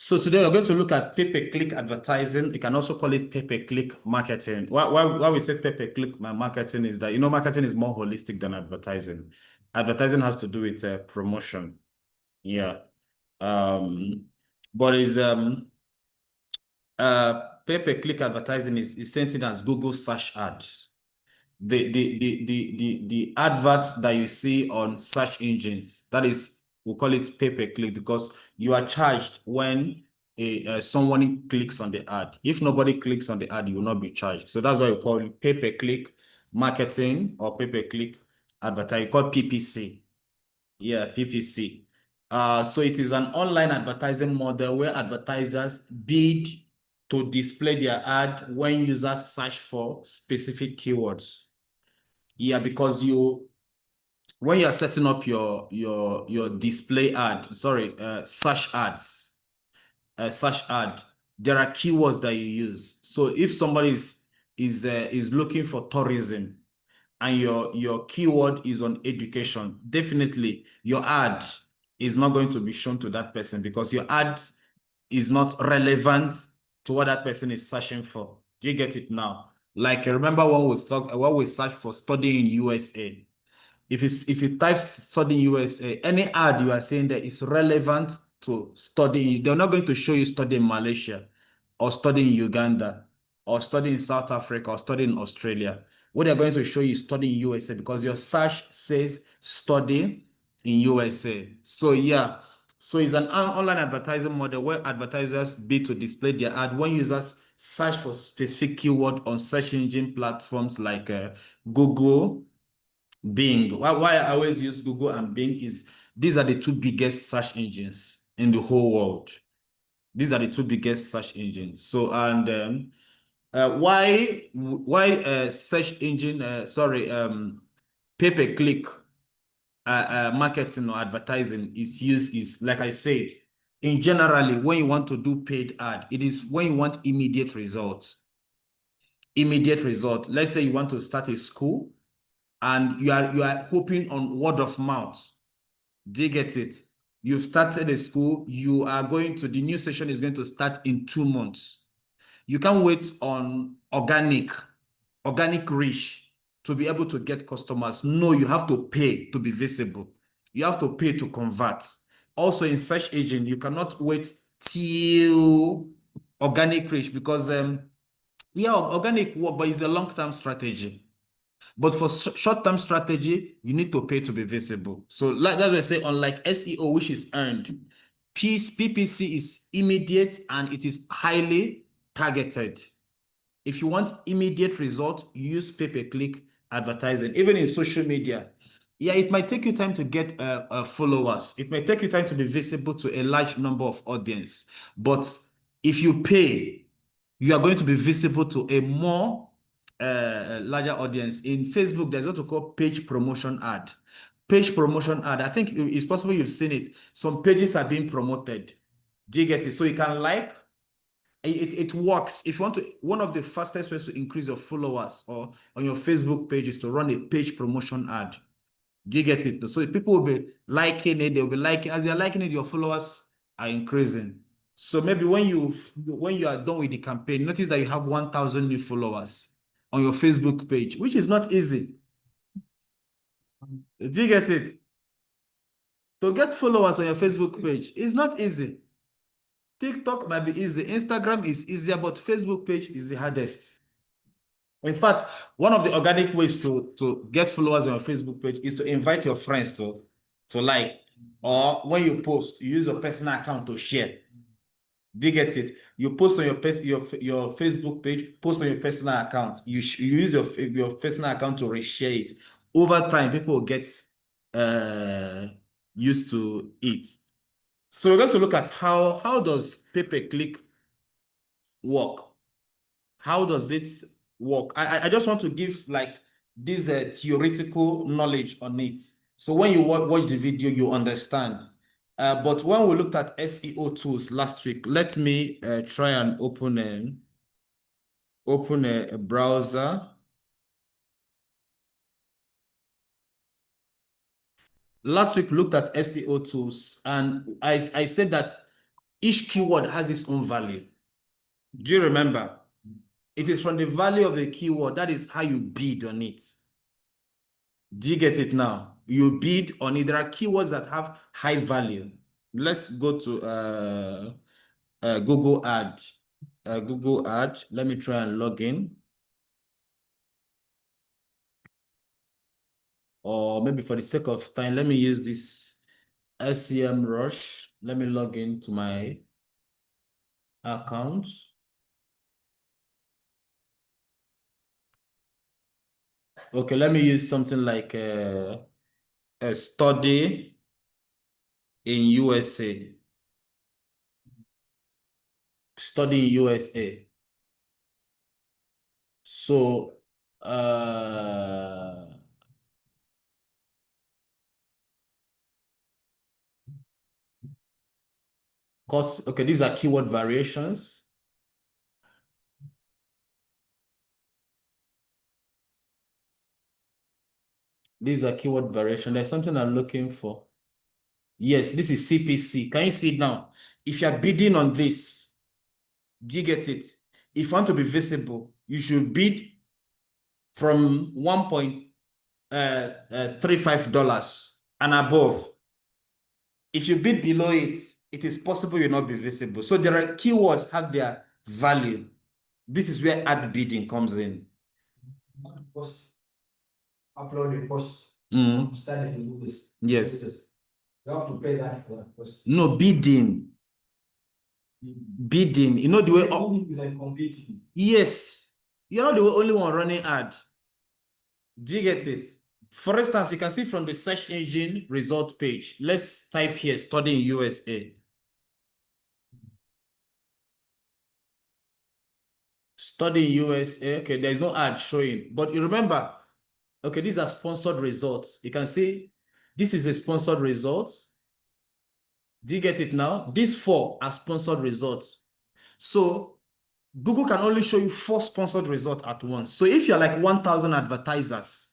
So today we're going to look at pay-per-click advertising. You can also call it pay-per-click marketing. Why we say pay-per-click marketing is that, marketing is more holistic than advertising. Advertising has to do with promotion. Yeah. Um, but pay-per-click advertising is same thing as Google search ads. The adverts that you see on search engines, that is, we'll call it pay-per-click because you are charged when someone clicks on the ad. If nobody clicks on the ad, you will not be charged. So that's why we call it pay-per-click marketing or pay-per-click advertising. Called PPC. Yeah, PPC. So it is an online advertising model where advertisers bid to display their ad when users search for specific keywords. Yeah, because when you're setting up your display ad, sorry, search ad, there are keywords that you use. So if somebody is looking for tourism and your keyword is on education, definitely your ad is not going to be shown to that person because your ad is not relevant to what that person is searching for. Do you get it now? Like remember when we search for studying in USA. If you type study USA, any ad you are saying that is relevant to study, they're not going to show you study in Malaysia or study in Uganda or study in South Africa or study in Australia. What they're going to show you is study in USA because your search says study in USA. So yeah, so it's an online advertising model where advertisers bid to display their ad when users search for specific keyword on search engine platforms like Google, Bing. Why I always use Google and Bing is these are the two biggest search engines in the whole world. These are the two biggest search engines. So, and why search engine, pay-per-click marketing or advertising is used is, like I said, in generally, when you want to do paid ad, it is when you want immediate results. Immediate result. Let's say you want to start a school and you are hoping on word of mouth. Do you get it? You've started a school, the new session is going to start in 2 months. You can't wait on organic reach to be able to get customers. No, you have to pay to be visible. You have to pay to convert. Also in search engine, you cannot wait till organic reach because yeah, organic work, but it's a long-term strategy. But for short-term strategy, you need to pay to be visible. So like that we say, unlike SEO, which is earned, PPC is immediate and it is highly targeted. If you want immediate result, use pay-per-click advertising, even in social media. Yeah, it might take you time to get followers. It may take you time to be visible to a large number of audience. But if you pay, you are going to be visible to a more larger audience. In Facebook, there's what we call page promotion ad. Page promotion ad, I think it's possible you've seen it. Some pages are being promoted. Do you get it? So you can it works. If you want to, one of the fastest ways to increase your followers or on your Facebook page is to run a page promotion ad. Do you get it? So people will be liking it, they'll be liking, as they're liking it, your followers are increasing. So maybe when you are done with the campaign, notice that you have 1,000 new followers on your Facebook page, which is not easy. Do you get it? To get followers on your Facebook page is not easy. TikTok might be easy, Instagram is easier, but Facebook page is the hardest. In fact, one of the organic ways to get followers on your Facebook page is to invite your friends to like, or when you post, you use your personal account to share. Do you get it? You post on your Facebook page, post on your personal account. You use your personal account to reshare it. Over time, people will get used to it. So we're going to look at how does pay-per-click work? How does it work? I just want to give like this theoretical knowledge on it. So when you watch the video, you understand. But when we looked at SEO tools last week, let me try and open a browser. Last week, we looked at SEO tools, and I said that Each keyword has its own value. Do you remember? It is from the value of the keyword. That is how you bid on it. Do you get it now? You bid on it. There are keywords that have high value. Let's go to Google Ad. Google Ad. Let me try and log in. Or maybe for the sake of time, let me use this SEM Rush. Let me log into my account. Okay, let me use something like a study in USA. Study in USA. So, okay, these are keyword variations. These are keyword variation. There's something I'm looking for. Yes, this is CPC. Can you see it now? If you're bidding on this, do you get it? If you want to be visible, you should bid from $1.35 and above. If you bid below it, it is possible you'll not be visible. So there are keywords have their value. This is where ad bidding comes in. Post, upload a post. Study to do this. Yes. You have to pay that for that post. No, bidding. Bidding. You know the way. Is like competing. Yes. You're not the only one running ad. Do you get it? For instance, you can see from the search engine result page. Let's type here, study in USA. Study in USA. Okay, there's no ad showing. But you remember, okay, these are sponsored results. You can see this is a sponsored result. Do you get it now? These 4 are sponsored results. So Google can only show you 4 sponsored results at once. So if you're like 1,000 advertisers,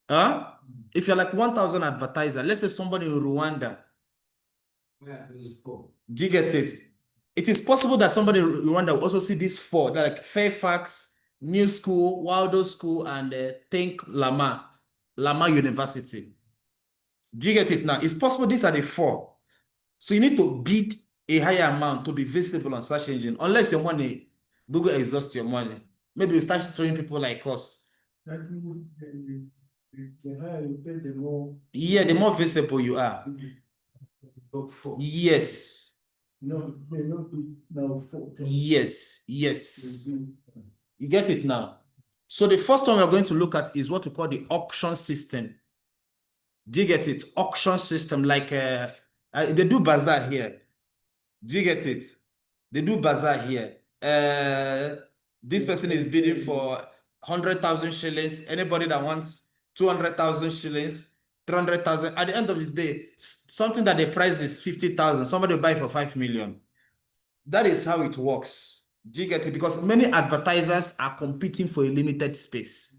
if you're like 1,000 advertisers, let's say somebody in Rwanda. Yeah, do you get it? It is possible that somebody in Rwanda will also see these 4, like Fairfax, New School, Waldo School, and Think Lama University. Do you get it now? It's possible these are the 4. So you need to bid a higher amount to be visible on search engine, unless your money, Google exhausts your money. Maybe you start showing people like us. The higher you pay, the more. Yeah, the more visible you are. Yes. No, they not now 4. Yes, yes. You get it now? So the first one we're going to look at is what we call the auction system. Do you get it? Auction system, like they do bazaar here. Do you get it? They do bazaar here. This person is bidding for 100,000 shillings. Anybody that wants 200,000 shillings, 300,000. At the end of the day, something that the price is 50,000. Somebody will buy for 5 million. That is how it works. Do you get it? Because many advertisers are competing for a limited space.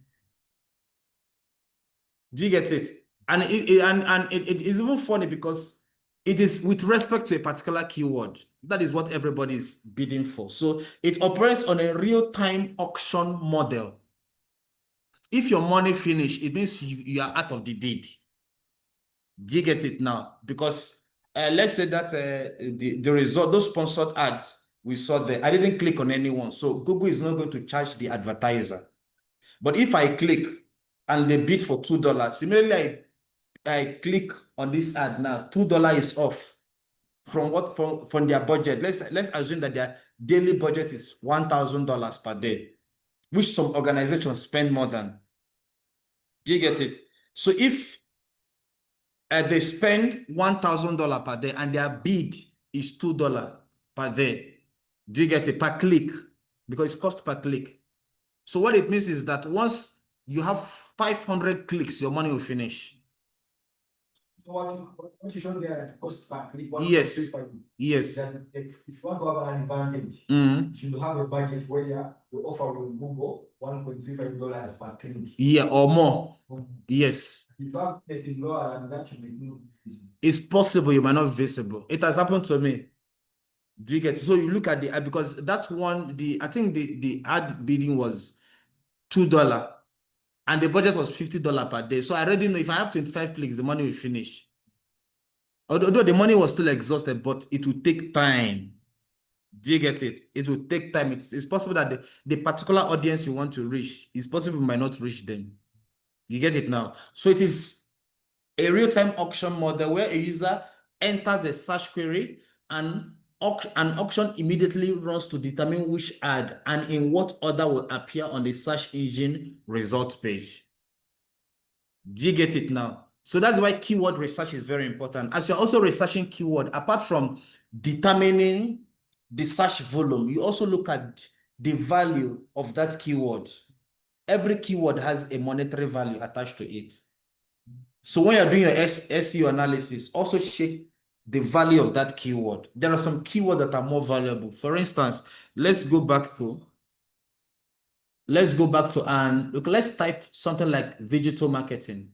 Do you get it? And it is even funny because it is with respect to a particular keyword. That is what everybody is bidding for. So it operates on a real-time auction model. If your money finish, it means you are out of the bid. Do you get it now? Because let's say that the result, those sponsored ads we saw there, I didn't click on anyone. So Google is not going to charge the advertiser. But if I click and they bid for $2, immediately I click on this ad now, $2 is off from what from their budget. Let's assume that their daily budget is $1,000 per day, which some organizations spend more than. Do you get it? So if they spend $1,000 per day and their bid is $2 per day, do you get it? Per click, because it's cost per click. So what it means is that once you have 500 clicks, your money will finish. What you show there, cost per click. Yes. Yes. If you want to have an advantage, you should have a budget where you offer with Google $1.35 per click. Yeah, or more. Yes. If you have anything lower than that, you may not be visible. It's possible you might not be visible. It has happened to me. Do you get it? So you look at the ad because that one, I think the ad bidding was $2 and the budget was $50 per day. So I already know if I have 25 clicks, the money will finish. Although the money was still exhausted, but it will take time. Do you get it? It will take time. It's possible that the particular audience you want to reach, it's possible you might not reach them. You get it now? So it is a real-time auction model where a user enters a search query and an auction immediately runs to determine which ad and in what order will appear on the search engine result page. Do you get it now? So that's why keyword research is very important. As you're also researching keyword, apart from determining the search volume, you also look at the value of that keyword. Every keyword has a monetary value attached to it. So when you're doing your SEO analysis, also check the value of that keyword. There are some keywords that are more valuable. For instance, let's go back to and look, let's type something like digital marketing.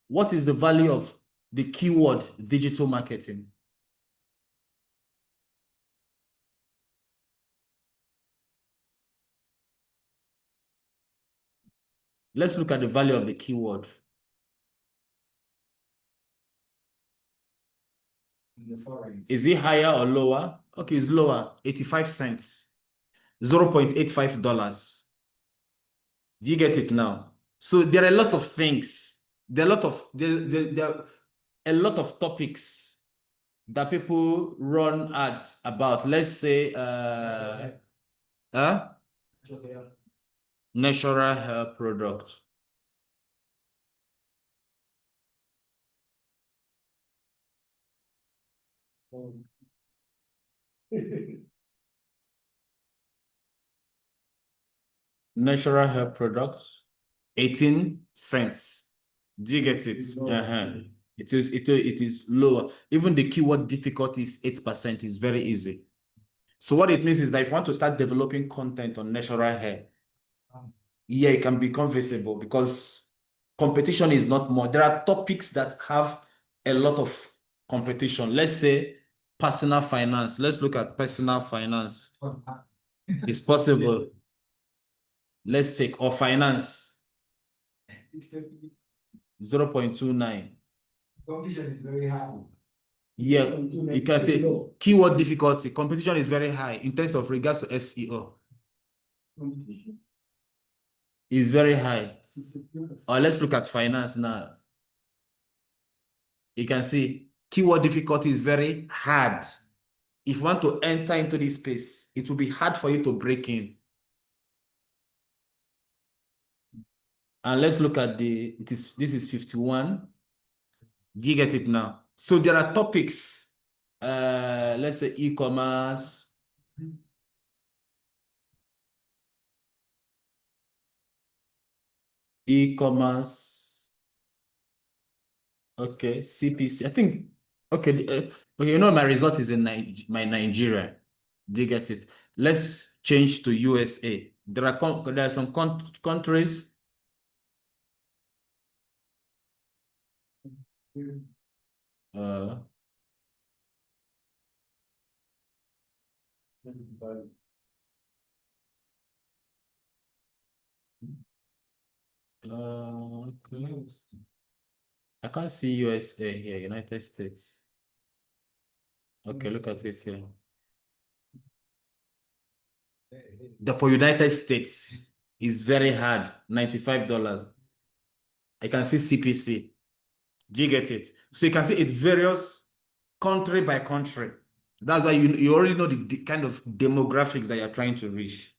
What is the value of the keyword digital marketing? Let's look at the value of the keyword. Is it higher or lower? Okay, it's lower, 85 cents, $0.85. Do you get it now? So there are a lot of things. There are a lot of topics that people run ads about. Let's say natural hair product. Natural hair products, 18 cents. Do you get it? It is lower. Even the keyword difficulty is 8%. It's very easy. So what it means is that if you want to start developing content on natural hair, yeah, it can become visible because competition is not more. There are topics that have a lot of competition. Let's say personal finance. Let's look at personal finance. It's possible. Let's take or finance. 0.29. Competition is very high. Yeah, you can say keyword difficulty. Competition is very high in terms of regards to SEO. Is very high. Or let's look at finance now. You can see keyword difficulty is very hard. If you want to enter into this space, it will be hard for you to break in. And let's look at this is 51. Do you get it now? So there are topics, let's say e-commerce. E-commerce. Okay, CPC. I think, okay, okay, my result is in my Nigeria. Do you get it? Let's change to USA. There are some countries. Okay. I can't see USA here, United States. Okay, look at it here. For United States is very hard, $95. I can see CPC. Do you get it? So you can see it varies country by country. That's why you already know the kind of demographics that you're trying to reach.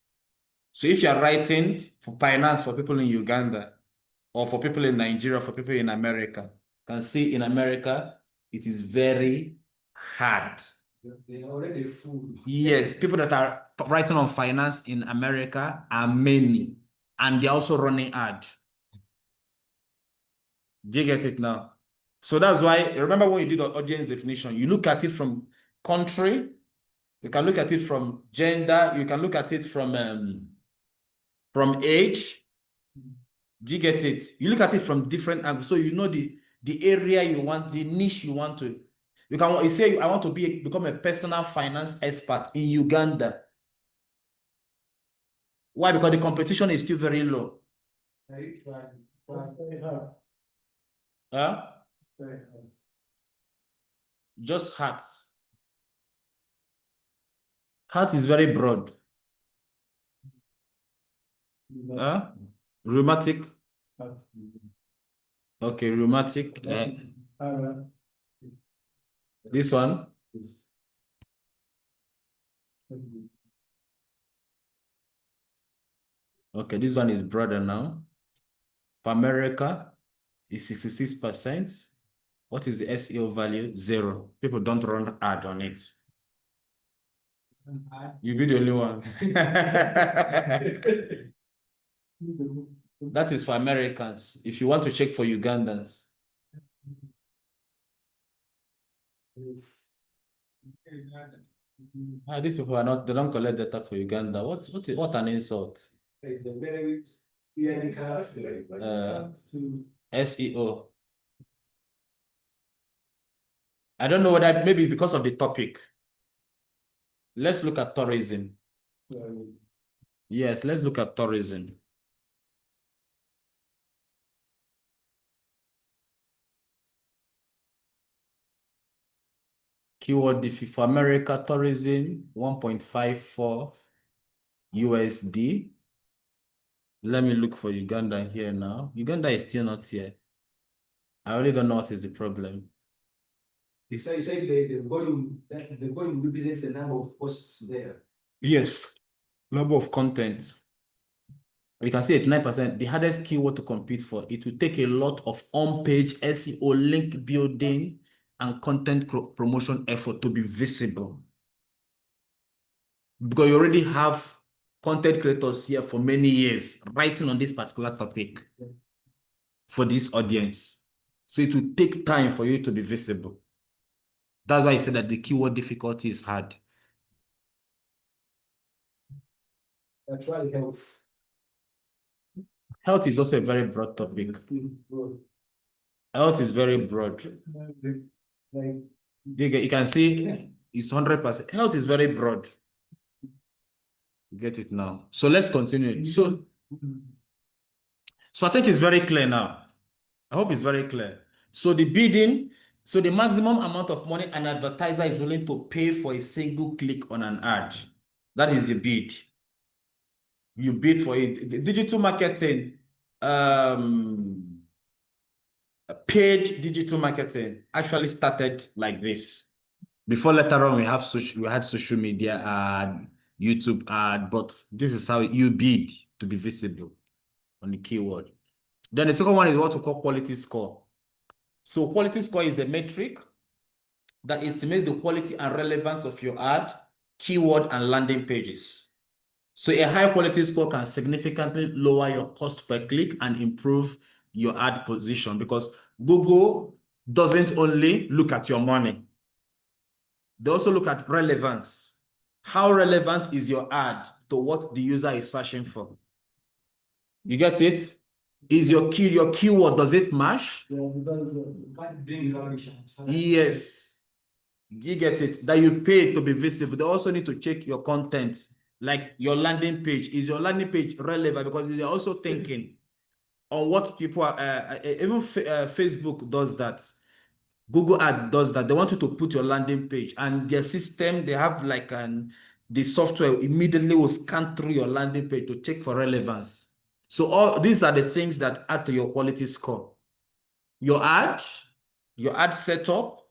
So if you're writing for finance for people in Uganda or for people in Nigeria, for people in America, you can see in America, it is very hard. They're already full. Yes, people that are writing on finance in America are many, and they're also running ad. Do you get it now? So that's why, remember when you did the audience definition, you look at it from country, you can look at it from gender, you can look at it from age. Do you get it? You look at it from different angles, so you know the area you want, the niche you want to You say I want to become a personal finance expert in Uganda. Why? Because the competition is still very low. Huh? Just hearts. Heart is very broad. Huh? Rheumatic. Okay, rheumatic. This one. Okay, this one is broader now. For America, is 66%. What is the SEO value? 0. People don't run ad on it. You be the only one. That is for Americans. If you want to check for Ugandans. These people are not, they don't collect data for Uganda. What an insult. SEO. I don't know whether maybe because of the topic. Let's look at tourism. Yes, let's look at tourism. Keyword for America, tourism, 1.54 USD. Let me look for Uganda here now. Uganda is still not here. I really don't know what is the problem. So you say the volume represents the number of posts there. Yes, number of content. You can see 89%, the hardest keyword to compete for. It will take a lot of on-page SEO, link building, and content promotion effort to be visible. Because you already have content creators here for many years writing on this particular topic for this audience. So it will take time for you to be visible. That's why I said that the keyword difficulty is hard. Try health. Health is also a very broad topic. Health is very broad. You can see it's 100%. Health is very broad. Get it now. So let's continue. So I think it's very clear now. I hope it's very clear. So the bidding, so the maximum amount of money an advertiser is willing to pay for a single click on an ad. That is a bid. You bid for it. The digital marketing, paid digital marketing actually started like this. Before later on, we had social media ad, YouTube ad, but this is how you bid to be visible on the keyword. Then the second one is what we call quality score. So quality score is a metric that estimates the quality and relevance of your ad, keyword, and landing pages. So a high quality score can significantly lower your cost per click and improve your ad position, because Google doesn't only look at your money. They also look at relevance. How relevant is your ad to what the user is searching for? You get it? Is your keyword, does it match? Yes. You get it? That you pay to be visible. They also need to check your content, like your landing page. Is your landing page relevant? Because they're also thinking on what people are, even Facebook does that. Google Ad does that. They want you to put your landing page, and their system, they have like the software immediately will scan through your landing page to check for relevance. So all these are the things that add to your quality score. Your ad setup,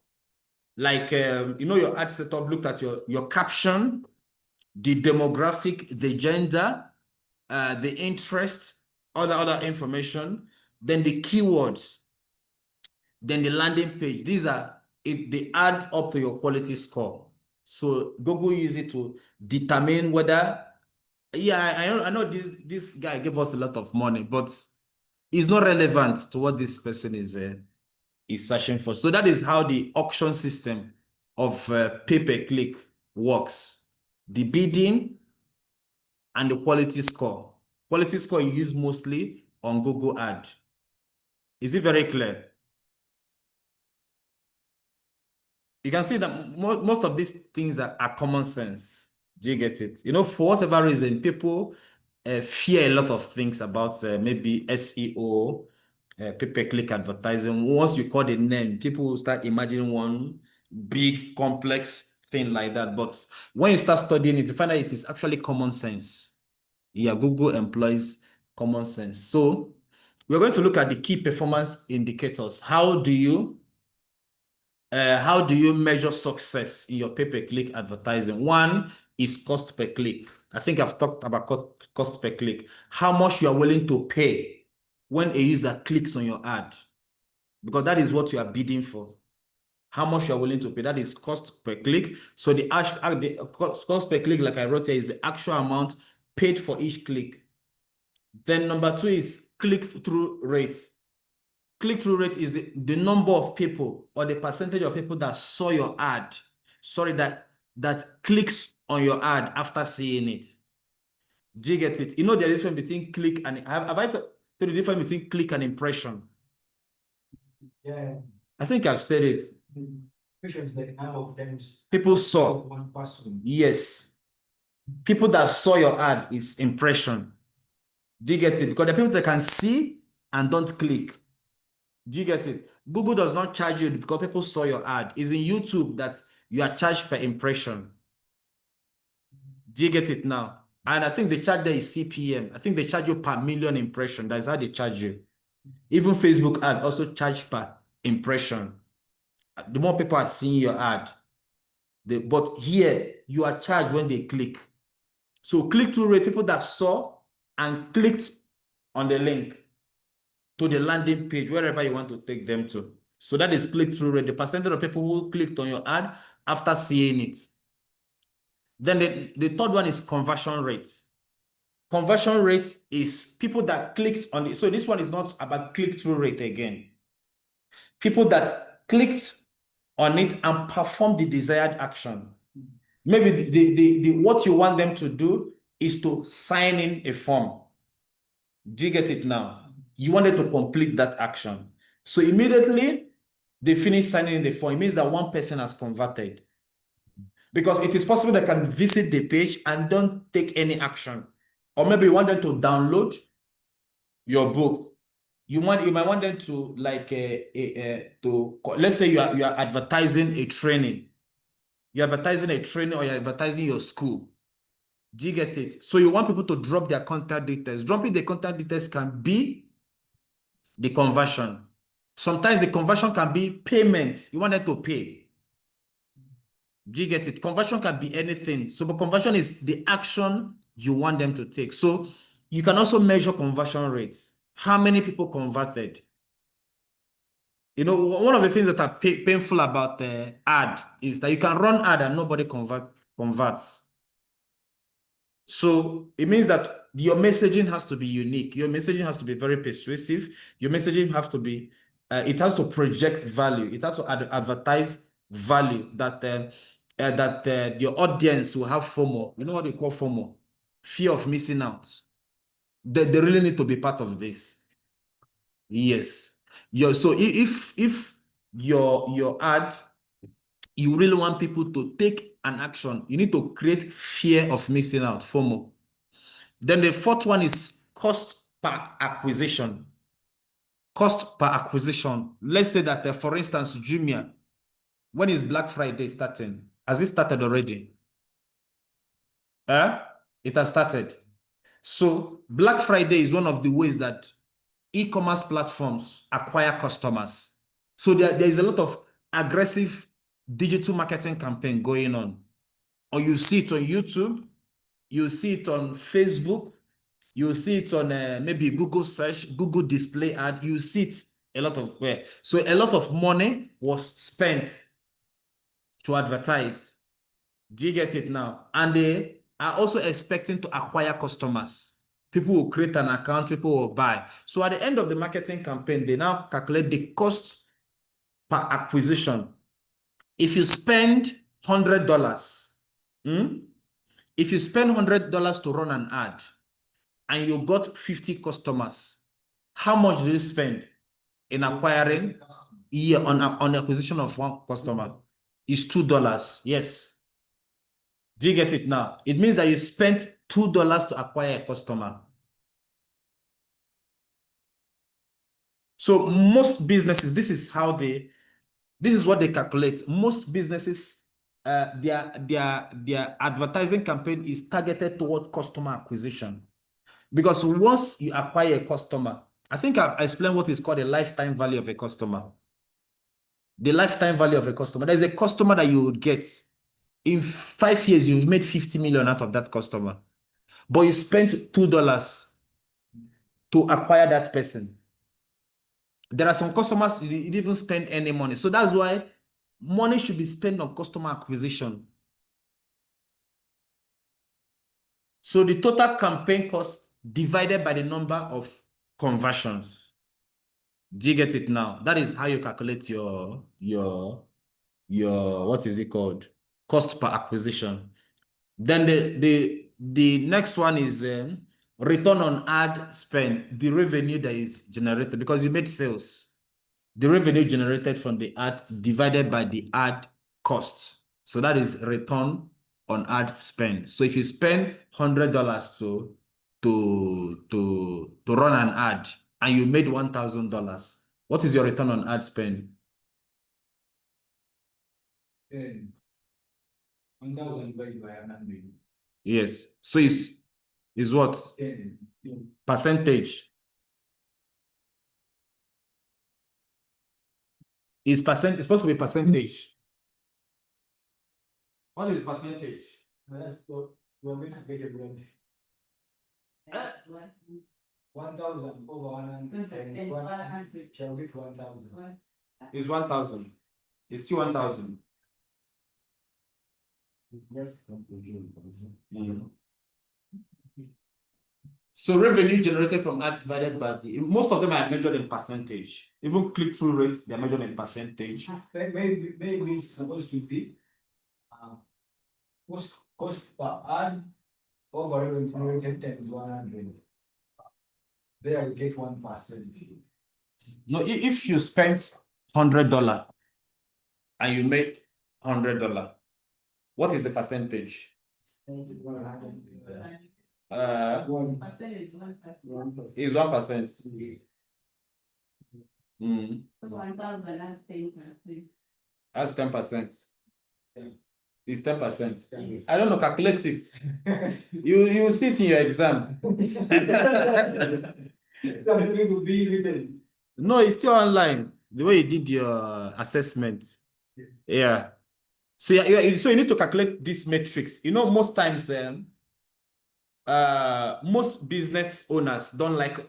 like your ad setup looked at your caption, the demographic, the gender, the interest, other information, then the keywords, then the landing page. These are they add up to your quality score. So Google uses it to determine whether, I know this guy gave us a lot of money, but it's not relevant to what this person is searching for. So that is how the auction system of pay-per-click works. The bidding and the quality score. Quality score you use mostly on Google Ad. Is it very clear? You can see that most of these things are common sense. Do you get it? You know, for whatever reason, people fear a lot of things about maybe SEO, pay-per-click advertising. Once you call the name, people will start imagining one big, complex thing like that. But when you start studying it, you find out it is actually common sense. Yeah, Google employs common sense. So we're going to look at the key performance indicators. How do you measure success in your pay-per-click advertising? One is cost per click. I think I've talked about cost per click. How much you are willing to pay when a user clicks on your ad, because that is what you are bidding for. How much you are willing to pay, that is cost per click. So the cost per click, like I wrote here, is the actual amount paid for each click. Then number two is click-through rate. Click-through rate is the number of people or the percentage of people that saw your ad, that clicks on your ad after seeing it. Do you get it? You know the difference between click and have I told the difference between click and impression? Yeah. I think I've said it. Impression is the number of times People saw. one person. Yes. People that saw your ad is impression. Do you get it? Because the people that can see and don't click. Do you get it? Google does not charge you because people saw your ad. It's in YouTube that you are charged per impression. Do you get it now? And I think the charge there is CPM. I think they charge you per million impression. That's how they charge you. Even Facebook ad also charge per impression. The more people are seeing your ad, but here you are charged when they click. So click-through rate, people that saw and clicked on the link to the landing page, wherever you want to take them to. So that is click-through rate, the percentage of people who clicked on your ad after seeing it. Then the third one is conversion rate. Conversion rate is people that clicked on it. So this one is not about click-through rate again. People that clicked on it and performed the desired action. Maybe the what you want them to do is to sign in a form. Do you get it now? You wanted to complete that action. So immediately they finish signing in the form. It means that one person has converted. Because it is possible they can visit the page and don't take any action. Or maybe you want them to download your book. You might want them to let's say you are advertising a training. You're advertising a training or you're advertising your school. Do you get it? So you want people to drop their contact details. Dropping the contact details can be the conversion. Sometimes the conversion can be payment. You want them to pay. Do you get it? Conversion can be anything. So the conversion is the action you want them to take. So you can also measure conversion rates. How many people converted? You know, one of the things that are painful about the ad is that you can run ad and nobody converts. So it means that your messaging has to be unique. Your messaging has to be very persuasive. Your messaging has to be, it has to project value. It has to advertise value that your audience will have FOMO. You know what they call FOMO? Fear of missing out. They really need to be part of this. Yes. So if your ad, you really want people to take an action, you need to create fear of missing out, FOMO. Then the fourth one is cost per acquisition. Cost per acquisition. Let's say that, for instance, Jumia, when is Black Friday starting? Has it started already? It has started. So Black Friday is one of the ways that e-commerce platforms acquire customers. So there is a lot of aggressive digital marketing campaign going on. Or you see it on YouTube, you see it on Facebook, you see it on maybe Google search, Google display ad, you see it a lot of where. So a lot of money was spent to advertise. Do you get it now? And they are also expecting to acquire customers. People will create an account, people will buy. So at the end of the marketing campaign, they now calculate the cost per acquisition. If you spend $100, if you spend $100 to run an ad and you got 50 customers, how much do you spend in acquiring on acquisition of one customer? is $2. Yes. Do you get it now? It means that you spent $2 to acquire a customer. So most businesses, this is what they calculate. Most businesses, their advertising campaign is targeted toward customer acquisition. Because once you acquire a customer, I think I've explained what is called a lifetime value of a customer. The lifetime value of a customer. There's a customer that you will get. In 5 years, you've made 50 million out of that customer. But you spent $2 to acquire that person. There are some customers you didn't even spend any money. So that's why money should be spent on customer acquisition. So the total campaign cost divided by the number of conversions. Do you get it now? That is how you calculate your what is it called? Cost per acquisition. Then the next one is return on ad spend, the revenue that is generated because you made sales. The revenue generated from the ad divided by the ad cost. So that is return on ad spend. So if you spend $100 to run an ad and you made $1,000, what is your return on ad spend? 1,000 divided by 100. Yes. So is what? Percentage. It's supposed to be percentage. What is percentage? We're going to get a blend. 1,000 over 100 shall get 1,000. It's 1,000. It's still 1,000. Yes. So revenue generated from ad divided by most of them are measured in percentage. Even click-through rates, they're measured in percentage. Maybe it's supposed to be cost per ad over revenue times 100. There you get 1%. No, if you spent $100 and you make $100, what is the percentage? 100. Is 1%. That's 10%. It's 10%. I don't know, calculate it. You will see it in your exam. No, it's still online. The way you did your assessment. Yeah. So so you need to calculate this matrix. You know, most times most business owners don't like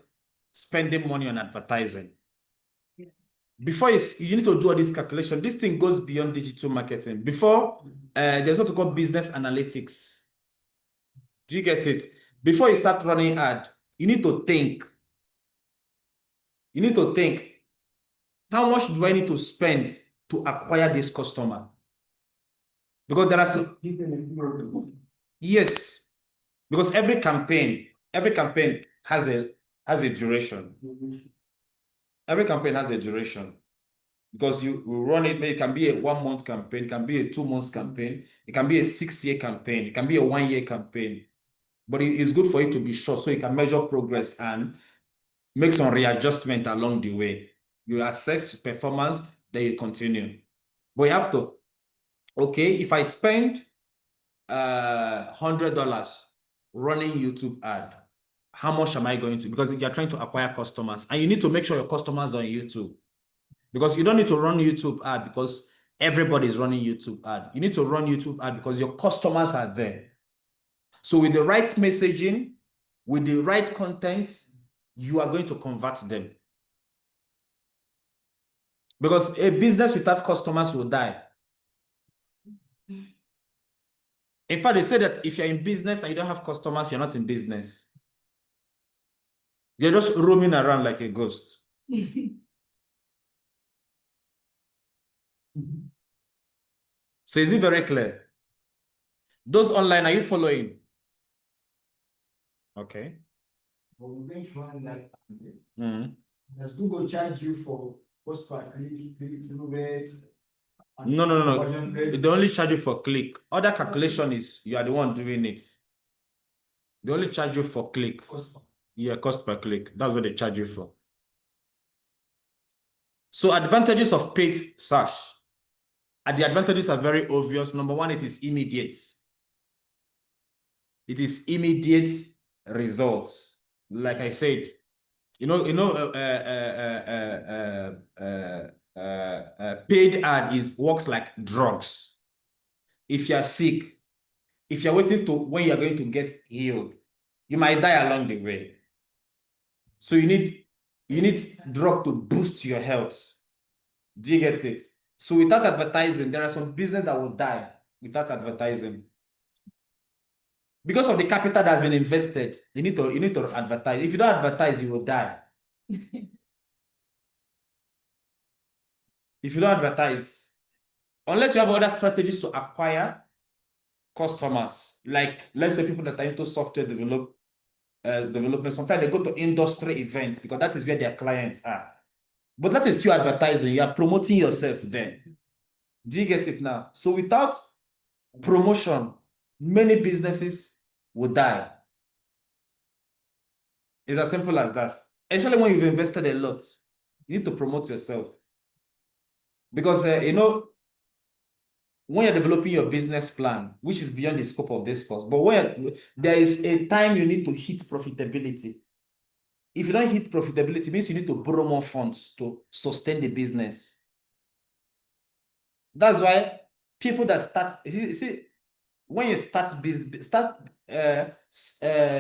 spending money on advertising. Before you need to do all this calculation. This thing goes beyond digital marketing. Before, there's what we call business analytics. Do you get it? Before you start running ad, you need to think. You need to think, how much do I need to spend to acquire this customer? Because there are some, yes, because every campaign has a duration. Every campaign has a duration. Because you will run it, it can be a 1 month campaign, it can be a 2 months campaign, it can be a 6-year campaign, it can be a 1-year campaign. But it's good for it to be short so you can measure progress and make some readjustment along the way. You assess performance, then you continue. But you have to, okay, if I spend $100 running YouTube ad, how much am I going to? Because you're trying to acquire customers and you need to make sure your customers are on YouTube. Because you don't need to run YouTube ad because everybody is running YouTube ad. You need to run YouTube ad because your customers are there. So with the right messaging, with the right content, you are going to convert them. Because a business without customers will die. In fact, they say that if you're in business and you don't have customers, you're not in business. You're just roaming around like a ghost. So is it very clear? Those online, are you following? Okay. But we're going to run that. Mm-hmm. Does Google charge you for cost per click, click-through rate, No. They only charge you for click. Other calculation is you are the one doing it. They only charge you for click. Yeah, cost per click. That's what they charge you for. So advantages of paid search. The advantages are very obvious. Number one, it is immediate. It is immediate results. Like I said, paid ad works like drugs. If you are sick, if you're waiting to when you're going to get healed, you might die along the way. So you need drug to boost your health. Do you get it? So without advertising, there are some business that will die without advertising. Because of the capital that's been invested, you need to advertise. If you don't advertise, you will die. If you don't advertise, unless you have other strategies to acquire customers, like let's say people that are into software development, sometimes they go to industry events because that is where their clients are. But that is still advertising. You are promoting yourself there. Do you get it now? So without promotion, many businesses will die. It's as simple as that. Especially when you've invested a lot, you need to promote yourself. Because, when you're developing your business plan, which is beyond the scope of this course, but when there is a time you need to hit profitability. If you don't hit profitability, it means you need to borrow more funds to sustain the business. That's why people that start, you see, when you start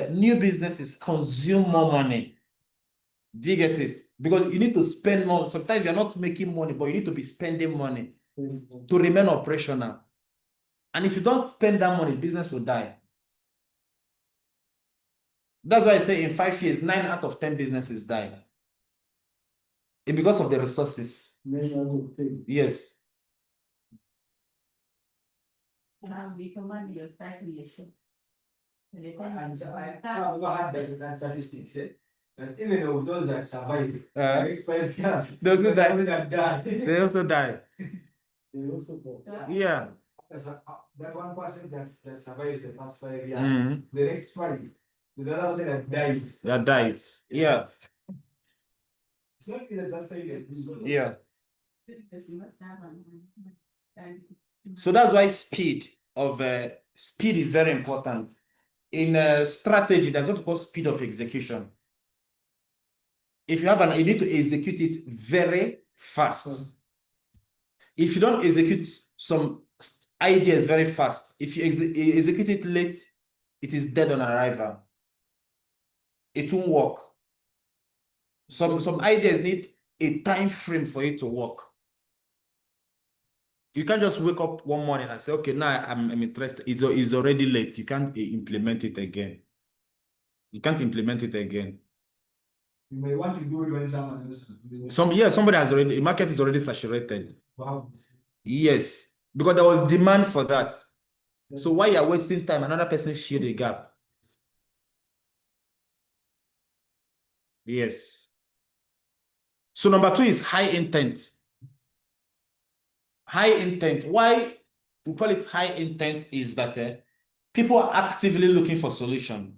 new businesses consume more money. Do you get it? Because you need to spend more. Sometimes you're not making money, but you need to be spending money to remain operational. And if you don't spend that money, business will die. That's why I say in 5 years, 9 out of 10 businesses die. It's because of the resources. Yes. Statistics, and even of those that survive, those who die, they also die. They also go. Yeah. That 1% that survives the first 5 years, the next 5, there's another person that dies. That dies. Yeah. It's not disaster. Yeah. So that's why speed is very important. In strategy, there's what we call speed of execution. If you have you need to execute it very fast. If you don't execute some ideas very fast, if you execute it late, it is dead on arrival. It won't work. Some ideas need a time frame for it to work. You can't just wake up one morning and say, okay, now I'm interested. It's already late. You can't implement it again. You can't implement it again. You may want to do it when someone else is doing it. Somebody has already, the market is already saturated. Wow. Yes, because there was demand for that. So while you're wasting time, another person fill the gap. Yes. So number 2 is high intent. High intent. Why we call it high intent is that people are actively looking for solution.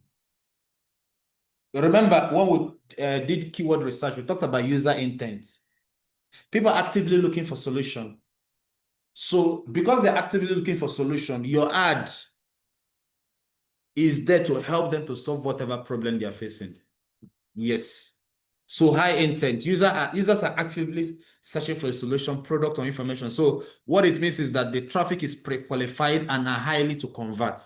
Remember when we did keyword research, we talked about user intent. People are actively looking for solution. So because they're actively looking for solution, your ad is there to help them to solve whatever problem they are facing. Yes. So high intent. Users are actively searching for a solution, product, or information. So what it means is that the traffic is pre-qualified and are highly to convert.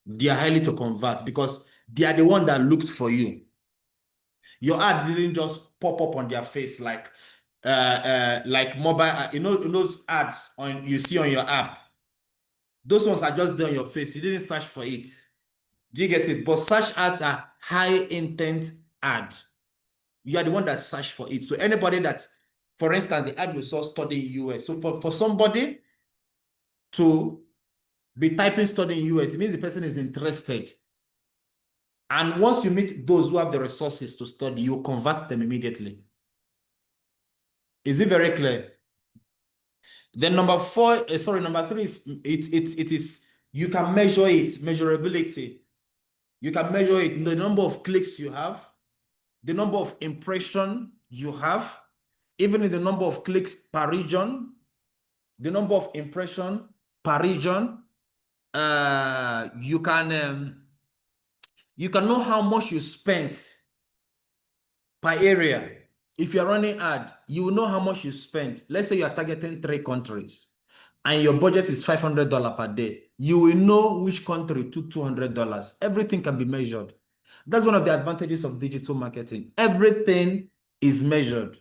They are highly to convert because they are the one that looked for you. Your ad didn't just pop up on their face like mobile, those ads you see on your app. Those ones are just there on your face. You didn't search for it. Do you get it? But search ads are high intent ad. You are the one that search for it. So anybody that, for instance, the ad we saw studying US. So for somebody to be typing studying US, it means the person is interested. And once you meet those who have the resources to study, you convert them immediately. Is it very clear? Then number four, number three is it is you can measure it, measurability. You can measure it, the number of clicks you have, the number of impression you have, even in the number of clicks per region, the number of impression per region. You can know how much you spent per area. If you're running ad, you will know how much you spent. Let's say you are targeting 3 countries and your budget is $500 per day. You will know which country took $200. Everything can be measured. That's one of the advantages of digital marketing. Everything is measured.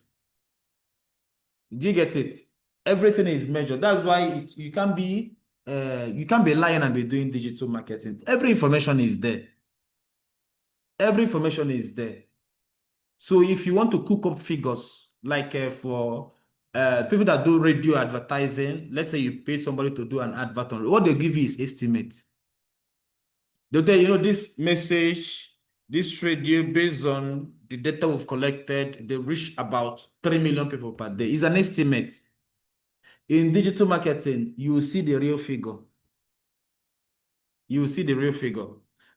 Do you get it? Everything is measured. That's why you can't be lying and be doing digital marketing. Every information is there. Every information is there. So if you want to cook up figures, like for people that do radio advertising, let's say you pay somebody to do an advert on, what they give you is estimate. They'll tell you, this message, this radio, based on the data we've collected, they reach about 3 million people per day. It's an estimate. In digital marketing, you will see the real figure. You will see the real figure.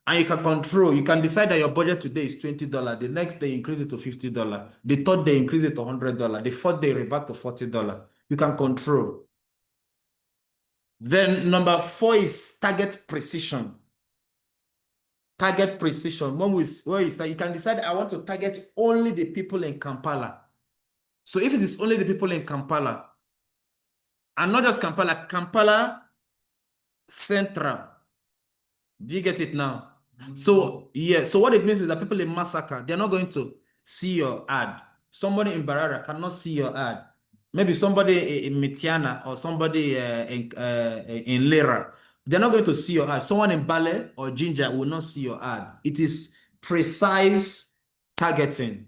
And you can control, you can decide that your budget today is $20. The next day, increase it to $50. The third day, increase it to $100. The fourth day, revert to $40. You can control. Then number 4 is target precision. Target precision. Where you can decide, I want to target only the people in Kampala. So if it is only the people in Kampala, and not just Kampala, Kampala Central. Do you get it now? So yeah, so what it means is that people in Masaka, they're not going to see your ad. Somebody in Barara cannot see your ad. Maybe somebody in Mitiana or somebody in Lera, they're not going to see your ad. Someone in Bale or Jinja will not see your ad. It is precise targeting.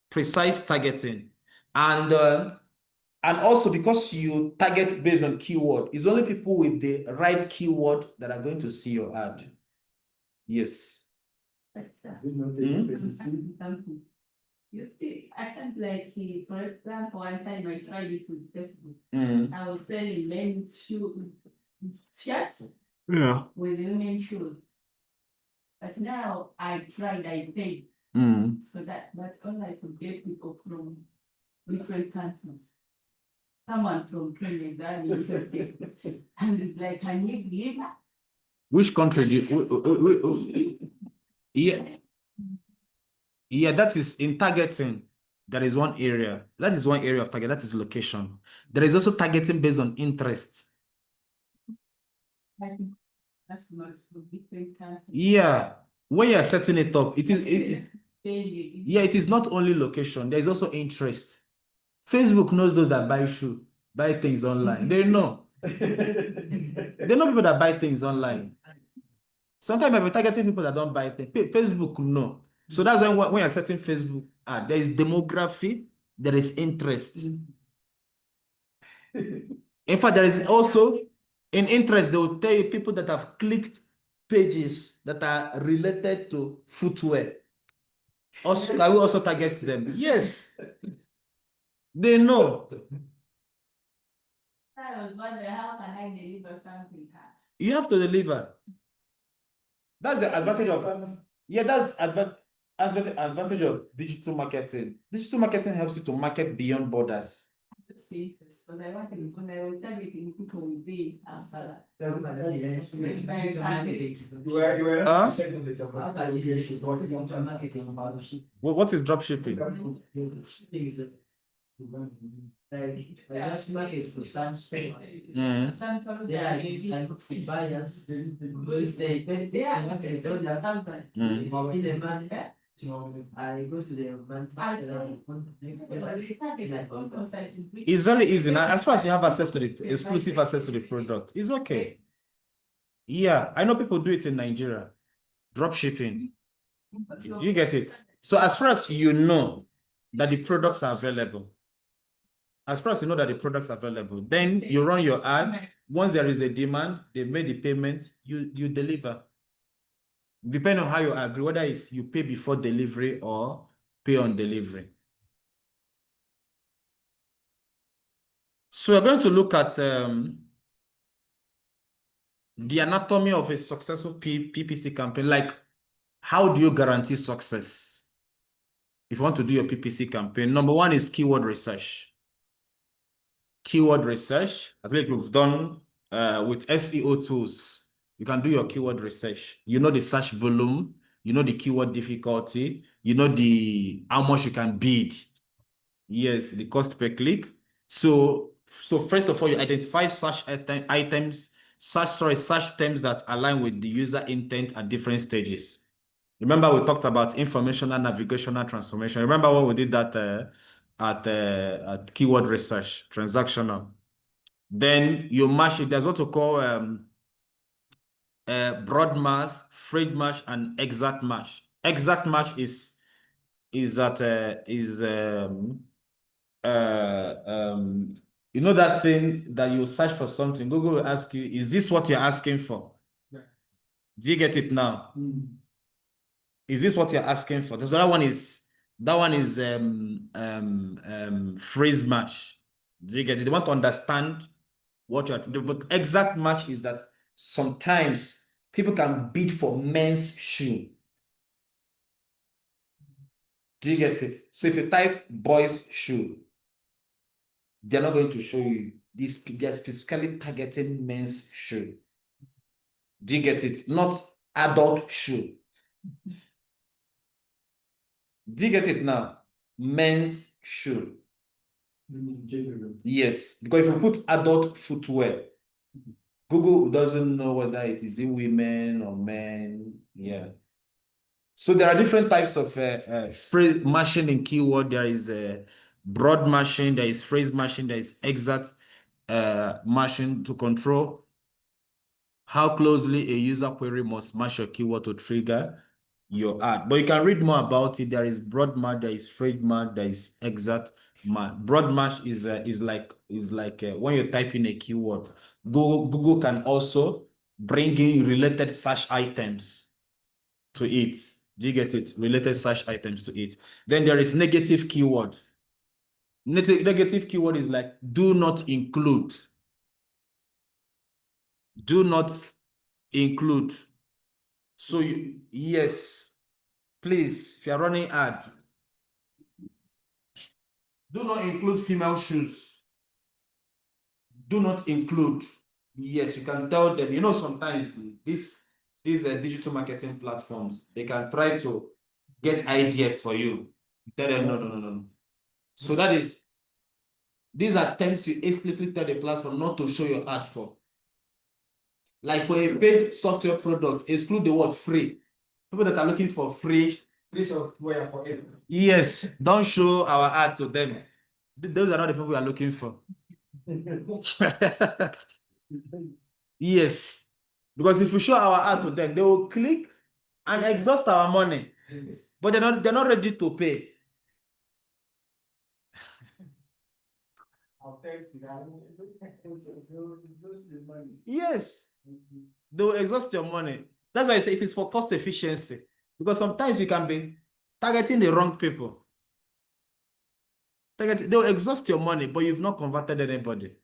Precise targeting. And also because you target based on keyword, it's only people with the right keyword that are going to see your ad. Yes. You see, I can't for example, one time I tried it with Facebook. I was selling men's shirts with women's shoes. But now I paid. So that all I could get people from different countries. Someone from Kenya is very interested. And it's like, can you believe that? Which country do you? Yeah, that is in targeting. There is one area. That is one area of target. That is location. There is also targeting based on interest. That's not so different countries. Yeah, when you are setting it up, it is not only location. There is also interest. Facebook knows those that buy things online. They know. They know people that buy things online. Sometimes I'm targeting people that don't buy things. Facebook no. So that's when you're setting Facebook ad, there is demography, there is interest. In fact, there is also in interest, they will tell you people that have clicked pages that are related to footwear. Also, I will also target them. Yes. They know. I was wondering, how can I deliver something? You have to deliver. That's the advantage of that's advantage of digital marketing. Digital marketing helps you to market beyond borders. But I wanted when I was targeting people with the What is drop shipping? Like I just market for some space. Yeah, I look for buyers. If they are not a dollar company, in the money. I go to the manufacturer. It's very easy now. As far as you have access to the exclusive access to the product, it's okay. Yeah, I know people do it in Nigeria. Drop shipping. You get it? So as far as you know that the products are available, then you run your ad. Once there is a demand, they made the payment, you deliver. Depending on how you agree, whether it's you pay before delivery or pay on delivery. So we're going to look at the anatomy of a successful PPC campaign. Like, how do you guarantee success if you want to do your PPC campaign? Number one is keyword research. Keyword research, I think we've done with SEO tools. You can do your keyword research. You know the search volume, you know the keyword difficulty, you know the how much you can bid. Yes, the cost per click. So first of all, you identify search search terms that align with the user intent at different stages. Remember, we talked about informational navigational transformation. Remember what we did that at keyword research, transactional. Then you match it. There's what we call broad match, phrase match, and exact match. Exact match is that you know that thing that you search for something, Google will ask you, is this what you're asking for? Yeah. Do you get it now? Is this what you're asking for? The other one is phrase match. Do you get it? They want to understand what you're doing. But exact match is that sometimes people can bid for men's shoe. Do you get it? So if you type boys shoe, they're not going to show you this. They're specifically targeting men's shoe. Do you get it? Not adult shoe. Do you get it now? Men's shoe. Yes, because if you put adult footwear, Google doesn't know whether it is in women or men. Yeah. So there are different types of phrase matching in keyword. There is broad matching, there is phrase matching, there is exact matching to control how closely a user query must match your keyword to trigger your ad. But you can read more about it. There is broad match, there is phrase match, there is exact match. Broad match is like when you type in a keyword. Google can also bring in related search items to it. Do you get it? Related search items to it. Then there is negative keyword. Negative keyword is like do not include. Do not include. So yes, please, if you're running ad, do not include female shoes. Do not include. Yes, you can tell them. You know, sometimes these digital marketing platforms, they can try to get ideas for you. Tell them no. So that is, these are terms you explicitly tell the platform not to show your ad for. Like for a paid software product, exclude the word free. People that are looking for free software for it. Yes, don't show our ad to them. Those are not the people we are looking for. Yes, because if we show our ad to them, they will click and exhaust our money, but they're not ready to pay. Yes, they will exhaust your money. That's why I say it is for cost efficiency, because sometimes you can be targeting the wrong people. They'll exhaust your money, but you've not converted anybody.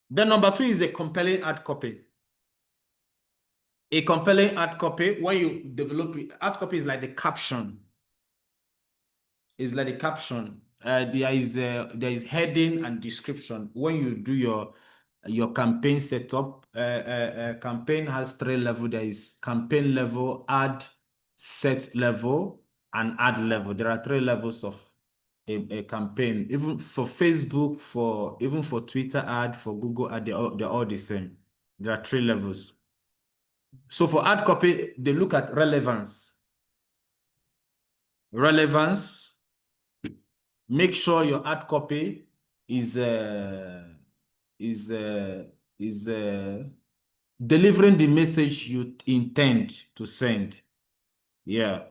Then number two is a compelling ad copy. A compelling ad copy, when you develop it, ad copy is like the caption. It's like the caption. There is heading and description. When you do your campaign setup, campaign has 3 levels. There is campaign level, ad set level, and ad level. There are 3 levels of a campaign. Even for Facebook, even for Twitter ad, for Google ad, they're all the same. There are 3 levels. So for ad copy, they look at relevance. Relevance. Make sure your ad copy is delivering the message you intend to send. Yeah.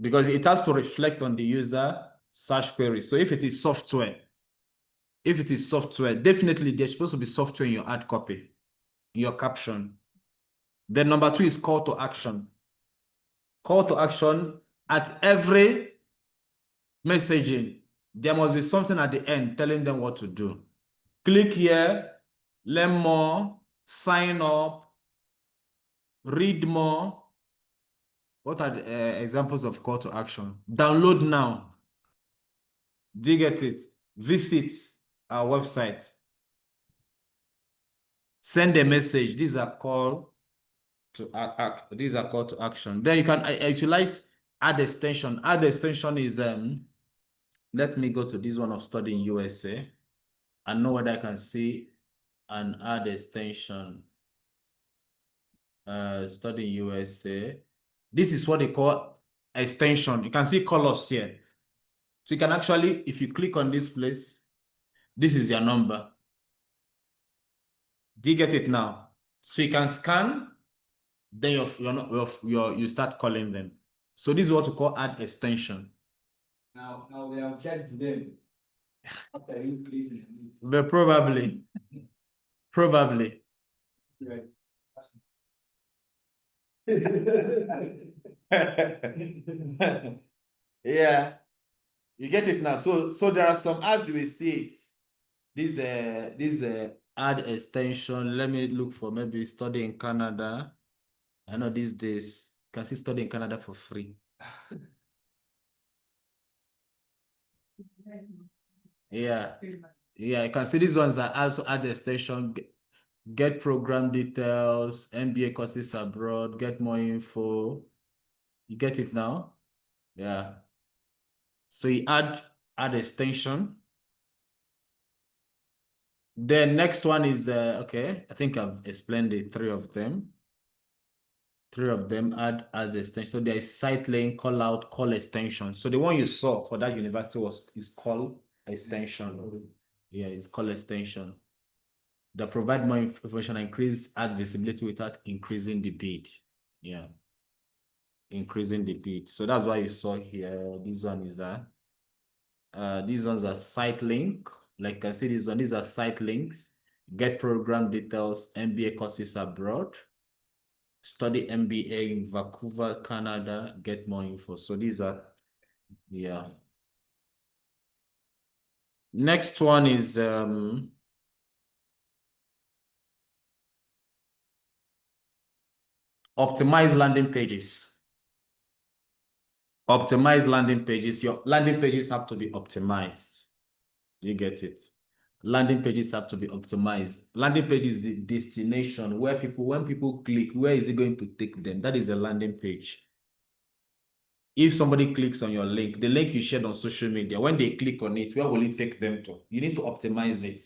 Because it has to reflect on the user search query. So if it is software, definitely there's supposed to be software in your ad copy, in your caption. Then number 2 is call to action. Call to action at every messaging. there must be something at the end telling them what to do. Click here, learn more, sign up, read more. What are the examples of call to action? Download now. Do you get it? Visit our website. Send a message. These are call to act. These are call to action. Then you can utilize add extension. Add extension is let me go to this one of studying USA and know what I can see and add extension. Studying USA. This is what they call extension. You can see colors here. So you can actually, if you click on this place, this is your number. Do you get it now? So you can scan, then you start calling them. So this is what we call add extension. Now we have checked them. After you click. But probably. Right. Yeah, you get it now. So there are some ads you will see it. This add extension. Let me look for maybe study in Canada. I know these days you can see study in Canada for free. Yeah, you can see these ones are also add extension. Get program details, MBA courses abroad, get more info. You get it now? Yeah. So you add extension. The next one is, okay, I think I've explained the three of them. Add extension. So there is site link, call out, call extension. So the one you saw for that university is call extension. Yeah, it's call extension. That provide more information and increase ad visibility without increasing the bid. Yeah. Increasing the bid. So that's why you saw here. This one is these ones are site link. Like I see this one, these are site links. Get program details, MBA courses abroad. Study MBA in Vancouver, Canada. Get more info. So these are, yeah. Next one is optimize landing pages. Optimize landing pages. Your landing pages have to be optimized. You get it? Landing pages have to be optimized. Landing page is the destination where when people click, where is it going to take them? That is a landing page. If somebody clicks on your link, the link you shared on social media, when they click on it, where will it take them to? You need to optimize it.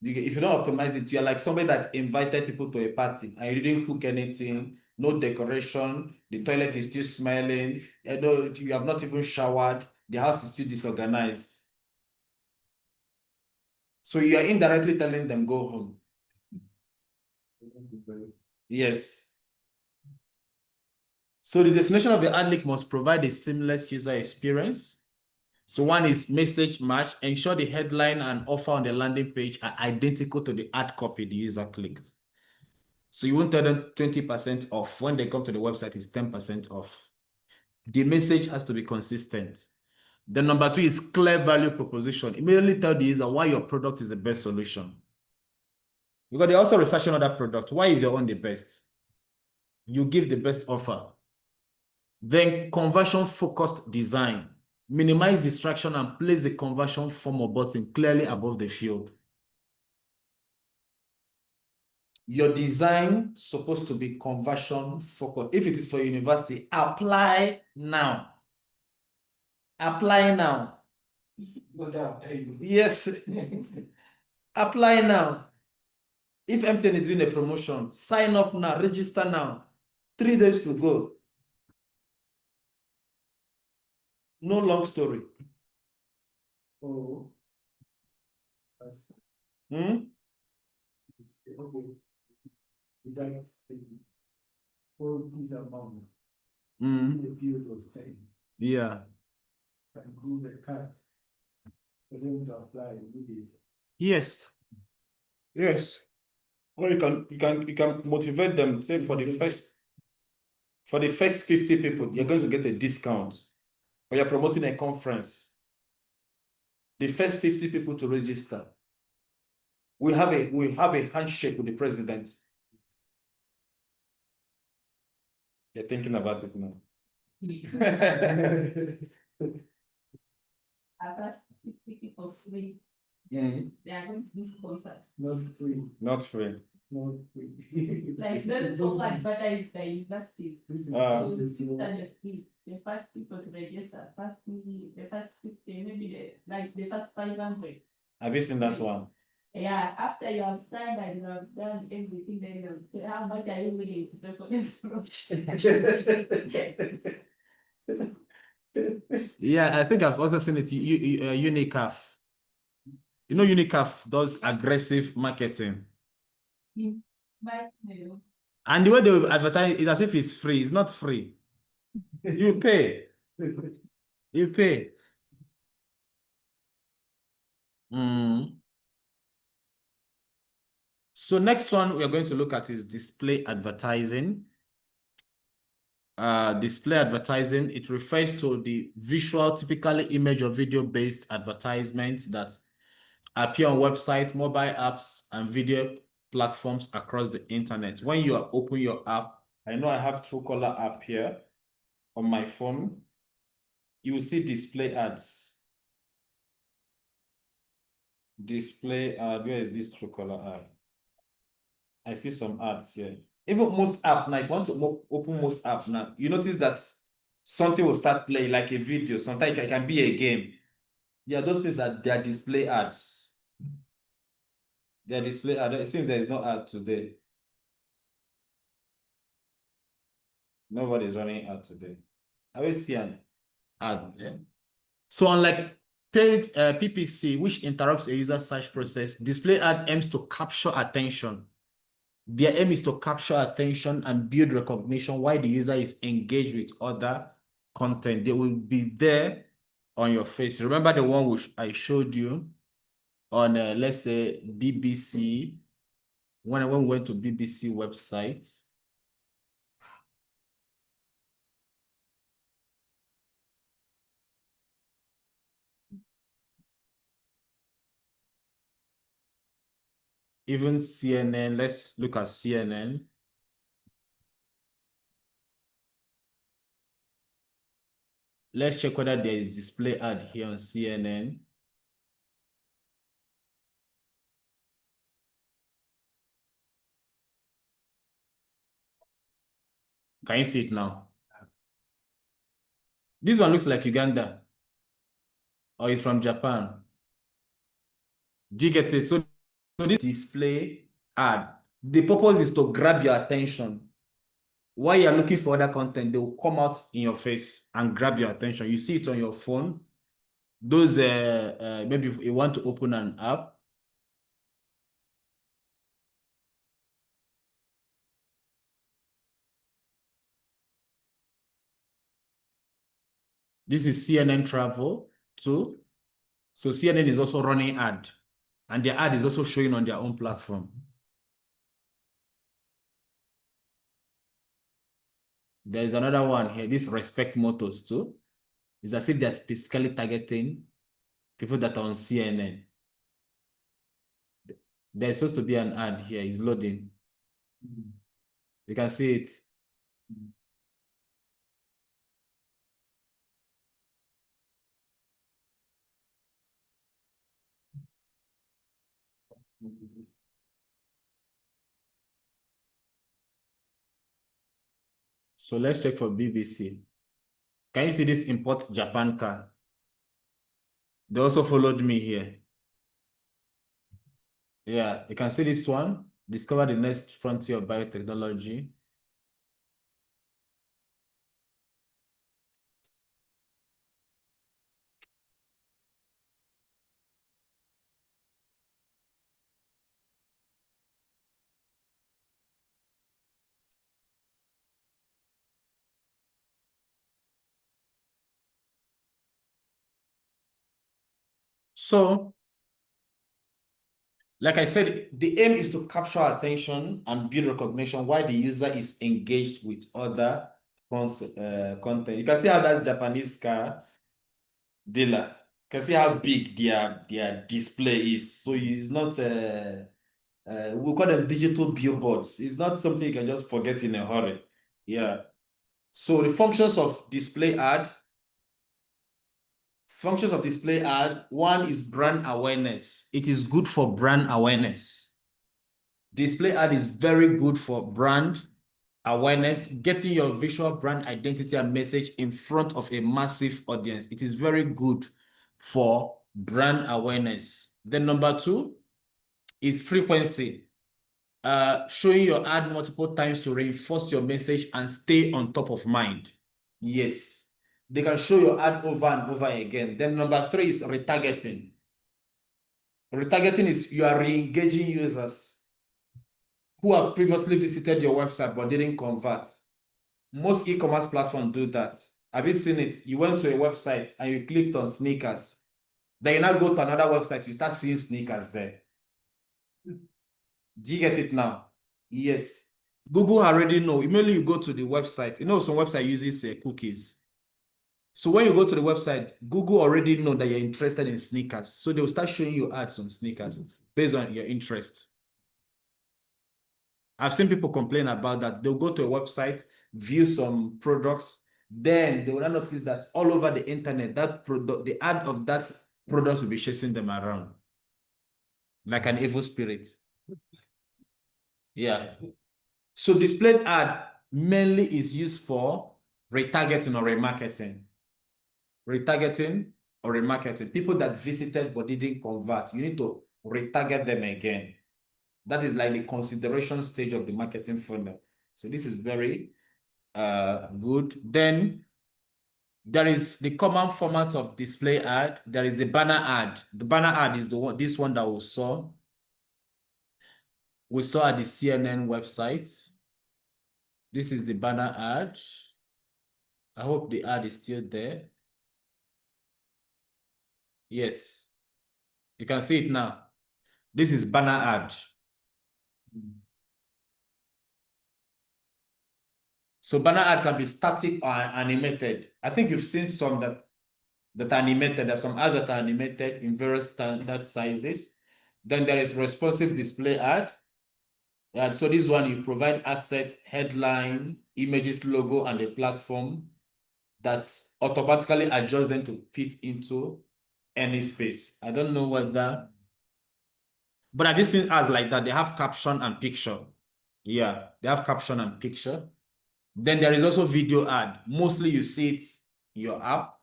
If you don't optimize it, you're like somebody that invited people to a party and you didn't cook anything, no decoration, the toilet is still smelling, you have not even showered, the house is still disorganized. So you are indirectly telling them go home. Yes. So the destination of the ad link must provide a seamless user experience. So one is message match. Ensure the headline and offer on the landing page are identical to the ad copy the user clicked. So you won't tell them 20% off. When they come to the website, it's 10% off. The message has to be consistent. Then number 2 is clear value proposition. Immediately tell the user why your product is the best solution. Because they're also researching other product. Why is your own the best? You give the best offer. Then conversion-focused design. Minimize distraction and place the conversion form or button clearly above the field. Your design is supposed to be conversion-focused. If it is for university, apply now. Apply now. Yes. Apply now. If MTN is doing a promotion, sign up now, register now. 3 days to go. No long story. Oh. Hmm? The period of time. Yeah. And do the cards. For them to apply immediately. Yes. Yes. Or you can motivate them, say for the first 50 people, you're going to get a discount. Or you're promoting a conference. the first 50 people to register. We have a handshake with the president. You're thinking about it now. First 50 people free. Mm. They are going to be sponsored. Not free. Not free. Not free. Like those also advertise the universities. Ah. The free. The first people to register, the first 50, maybe the first 500. Have you seen that one? Yeah, after you have signed and you have done everything, then you say, how much are you willing to pay for this project? Yeah, I think I've also seen it. Unicaf. You know, Unicaf does aggressive marketing. But, And the way they will advertise is as if it's free. It's not free. You pay. You pay. So next one we are going to look at is display advertising. Display advertising, it refers to the visual, typically image or video-based advertisements that appear on websites, mobile apps, and video platforms across the internet. When you open your app, I know I have Truecaller app here on my phone. You will see display ads. Display ad, where is this Truecaller app? I see some ads here. Even most app now, if you want to open most app now, you notice that something will start playing like a video. Sometimes it can be a game. Yeah, those things are their display ads. Their display ad. It seems there is no ad today. Nobody's running ad today. I will see an ad. Yeah. So unlike paid PPC, which interrupts a user search process, display ad aims to capture attention. Their aim is to capture attention and build recognition while the user is engaged with other content. They will be there on your face. Remember the one which I showed you on, let's say, BBC, when we went to BBC websites. Even CNN, let's look at CNN. Let's check whether there is display ad here on CNN. Can you see it now? This one looks like Uganda, or it's from Japan. Do you get it? So this display ad, the purpose is to grab your attention. While you're looking for other content, they will come out in your face and grab your attention. You see it on your phone. Those, maybe if you want to open an app. This is CNN Travel too. So CNN is also running ad, and their ad is also showing on their own platform. There is another one here, this Respect Motors too. It's as if they're specifically targeting people that are on CNN. There's supposed to be an ad here, it's loading. You can see it. So let's check for BBC. Can you see this import Japan car? They also followed me here. Yeah, you can see this one. Discover the next frontier of biotechnology. So, like I said, the aim is to capture attention and build recognition while the user is engaged with other content. You can see how that Japanese car dealer can see how big their display is. So it's not we call them digital billboards. It's not something you can just forget in a hurry. Yeah. So the functions of display ad. Functions of display ad. One is brand awareness. It is good for brand awareness. Display ad is very good for brand awareness, getting your visual brand identity and message in front of a massive audience. It is very good for brand awareness. Then number two is frequency. Showing your ad multiple times to reinforce your message and stay on top of mind. Yes, they can show your ad over and over again. Then number three is retargeting. Retargeting is you are re-engaging users who have previously visited your website but didn't convert. Most e-commerce platforms do that. Have you seen it? You went to a website and you clicked on sneakers. Then you now go to another website, you start seeing sneakers there. Do you get it now? Yes. Google already know. Immediately you go to the website. You know some website uses cookies. So when you go to the website, Google already know that you're interested in sneakers. So they'll start showing you ads on sneakers based on your interest. I've seen people complain about that. They'll go to a website, view some products, then they will notice that all over the internet, that product, the ad of that product will be chasing them around like an evil spirit. Yeah. So displayed ad mainly is used for retargeting or remarketing. Retargeting or remarketing. People that visited but didn't convert, you need to retarget them again. That is like the consideration stage of the marketing funnel. So this is very good. Then there is the common format of display ad. There is the banner ad. The banner ad is the one, this one that we saw. We saw at the CNN website. This is the banner ad. I hope the ad is still there. Yes, you can see it now. This is banner ad. So banner ad can be static or animated. I think you've seen some that are animated. There's some ads that are animated in various standard sizes. Then there is responsive display ad. So this one, you provide assets, headline, images, logo, and a platform that's automatically adjusts them to fit into any space. I don't know whether, but have you seen ads like that? They have caption and picture. Yeah, they have caption and picture. Then there is also video ad. Mostly you see it in your app.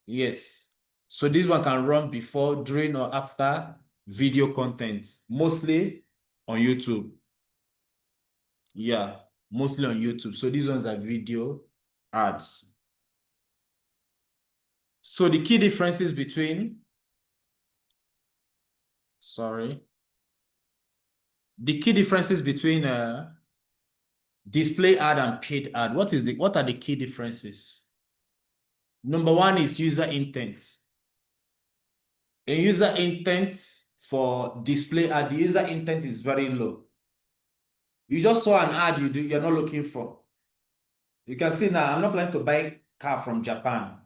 Yes. So this one can run before, during, or after video content, mostly on YouTube. Yeah, mostly on YouTube. So these ones are video ads. So the key differences between, the key differences between display ad and paid ad. What are the key differences? Number one is user intent. A user intent for display ad, the user intent is very low. You just saw an ad you're not looking for. You can see now, I'm not planning to buy a car from Japan.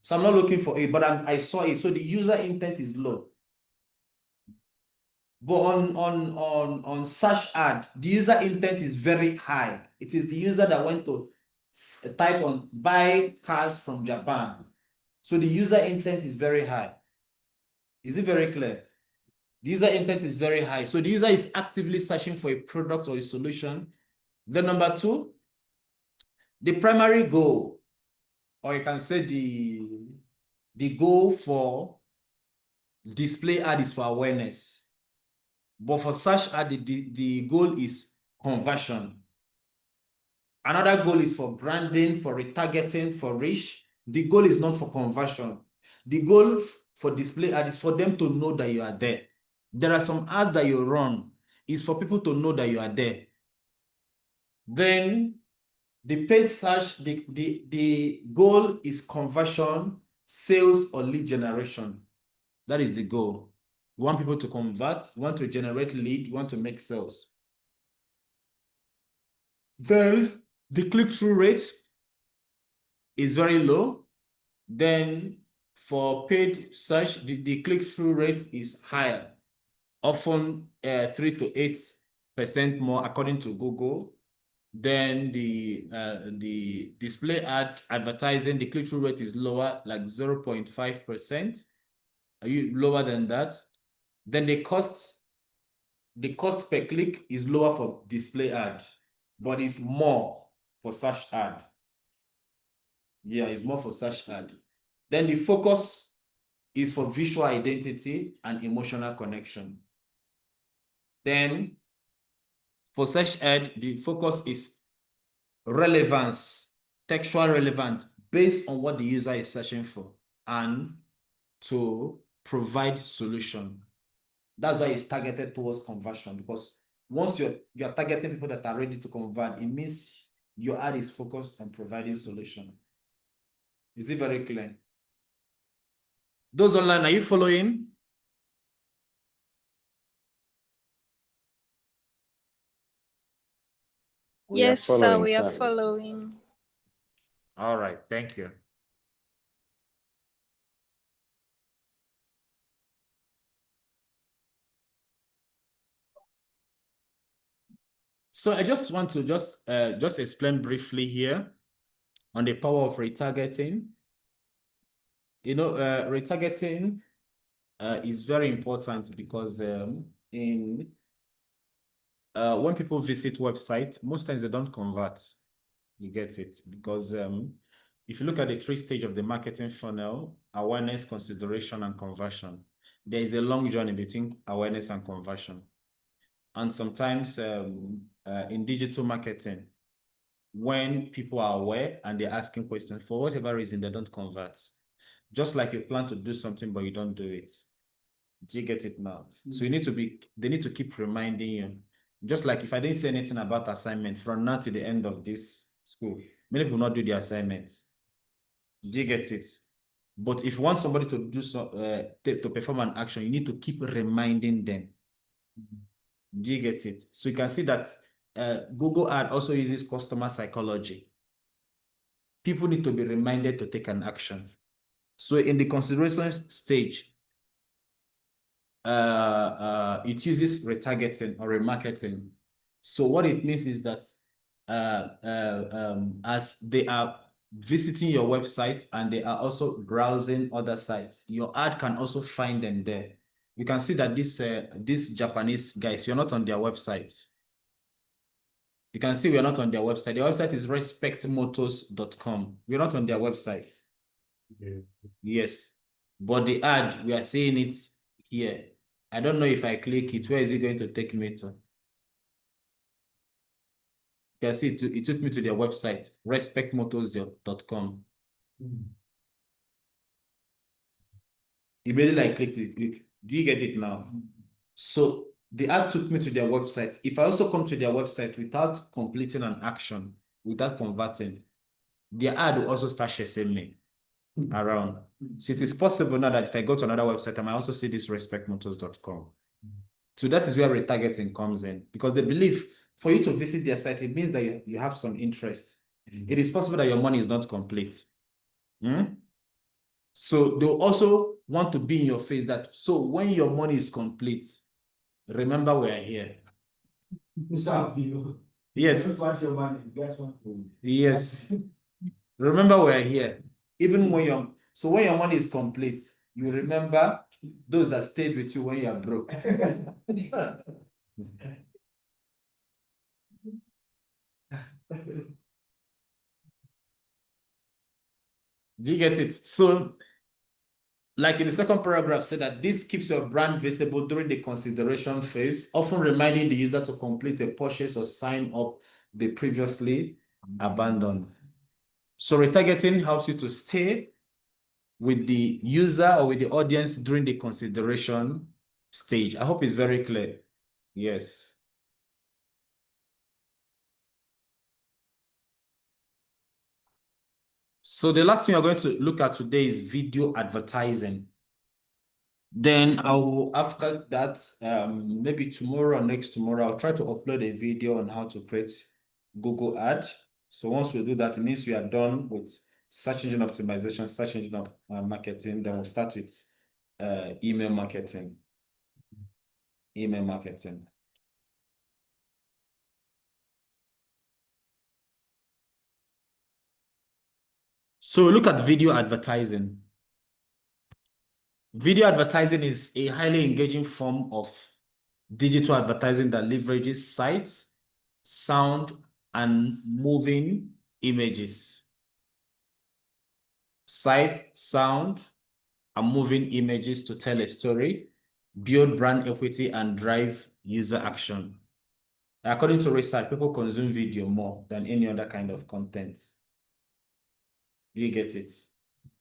So I'm not looking for it, but I saw it. So the user intent is low. But on search ad, the user intent is very high. It is the user that went to type on buy cars from Japan. So the user intent is very high. Is it very clear? The user intent is very high. So the user is actively searching for a product or a solution. Then number two, the primary goal, or you can say the goal for display ad is for awareness. But for search ad, the goal is conversion. Another goal is for branding, for retargeting, for reach. The goal is not for conversion. The goal for display ad is for them to know that you are there. There are some ads that you run is for people to know that you are there. Then the paid search, the goal is conversion, sales, or lead generation. That is the goal. You want people to convert, you want to generate lead, you want to make sales. Then the click-through rate is very low. Then for paid search, the click-through rate is higher, often 3 to 8% more according to Google. Then the display ad advertising, the click-through rate is lower, like 0.5%. Are you lower than that? Then the cost per click is lower for display ad, but it's more for search ad. Yeah, it's more for search ad. Then the focus is for visual identity and emotional connection. Then for search ad, the focus is relevance, textual relevant, based on what the user is searching for, and to provide solution. That's why it's targeted towards conversion, because once you're targeting people that are ready to convert, it means your ad is focused on providing solution. Is it very clear? Those online, are you following? Yes, sir, we are following. All right, thank you. So I just want to just explain briefly here on the power of retargeting. You know, retargeting is very important because when people visit website, most times they don't convert. You get it? Because if you look at the 3 stages of the marketing funnel: awareness, consideration, and conversion, there is a long journey between awareness and conversion. And sometimes in digital marketing, when people are aware and they're asking questions, for whatever reason, they don't convert. Just like you plan to do something, but you don't do it. Do you get it now? So they need to keep reminding you. Just like if I didn't say anything about assignment from now to the end of this school, many people not do the assignments. Do you get it? But if you want somebody to do to perform an action, you need to keep reminding them. Do you get it? So you can see that Google Ad also uses customer psychology. People need to be reminded to take an action. So in the consideration stage, it uses retargeting or remarketing. So what it means is that as they are visiting your website and they are also browsing other sites, your ad can also find them there. You can see that these Japanese guys, you're not on their website. You can see we are not on their website. Their website is respectmotors.com. We're not on their website. Yeah. Yes. But the ad, we are seeing it here. I don't know if I click it, where is it going to take me to? You can see it took me to their website, respectmotors.com. Immediately I clicked it. Do you get it now? So the ad took me to their website. If I also come to their website without completing an action, without converting, their ad will also start chasing me around. So it is possible now that if I go to another website, I might also see this respectmotors.com. So that is where retargeting comes in, because they believe for you to visit their site, it means that you have some interest. It is possible that your money is not complete. So they'll also want to be in your face that, so when your money is complete, remember we are here. Yes. Yes. Remember we are here. Even when your money is complete, you remember those that stayed with you when you are broke. Do you get it? So, like in the second paragraph, said that this keeps your brand visible during the consideration phase, often reminding the user to complete a purchase or sign up they previously abandoned. So retargeting helps you to stay with the user or with the audience during the consideration stage. I hope it's very clear. Yes. So the last thing we're going to look at today is video advertising. Then after that, maybe tomorrow or next tomorrow, I'll try to upload a video on how to create Google Ad. So once we do that, it means we are done with search engine optimization, search engine marketing. Then we'll start with email marketing. Email marketing. So look at video advertising. Video advertising is a highly engaging form of digital advertising that leverages sight, sound, and moving images. Sight, sound, and moving images to tell a story, build brand equity, and drive user action. According to research, people consume video more than any other kind of content. You get it?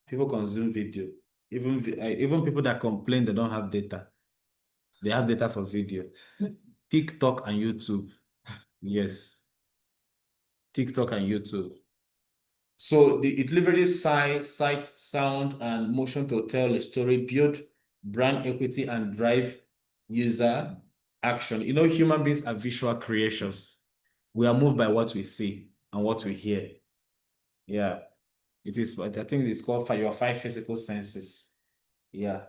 People consume video. Even people that complain they don't have data, they have data for video. TikTok and YouTube. Yes. TikTok and YouTube. So it leverages sight, sound, and motion to tell a story, build brand equity, and drive user action. You know, human beings are visual creatures. We are moved by what we see and what we hear. Yeah. It is, I think it's called your 5 physical senses. Yeah.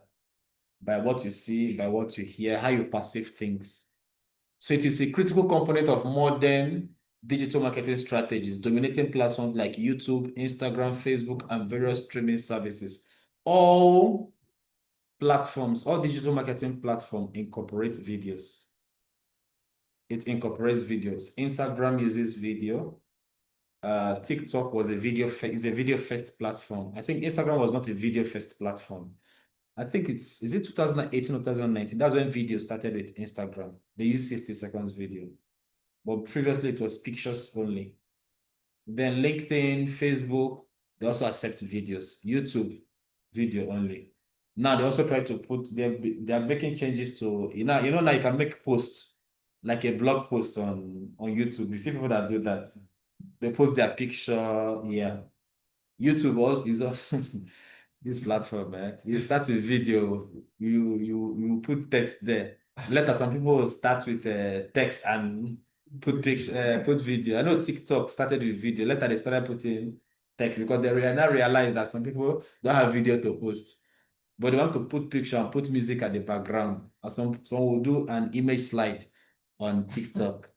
By what you see, by what you hear, how you perceive things. So it is a critical component of modern digital marketing strategies, dominating platforms like YouTube, Instagram, Facebook, and various streaming services. All platforms, all digital marketing platforms incorporate videos. It incorporates videos. Instagram uses video. TikTok is a video first platform. I think Instagram was not a video first platform. I think is it 2018 or 2019? That's when video started with Instagram. They used 60 seconds video. But previously it was pictures only. Then LinkedIn, Facebook, they also accept videos. YouTube, video only. Now they also try to put, they are making changes to, now you can make posts, like a blog post on YouTube. You see people that do that. They post their picture, yeah. YouTube also is this platform, man. You start with video, you put text there. Later, some people start with text and put picture, put video. I know TikTok started with video. Later, they started putting text because they now realize that some people don't have video to post, but they want to put picture and put music at the background. Or some will do an image slide on TikTok.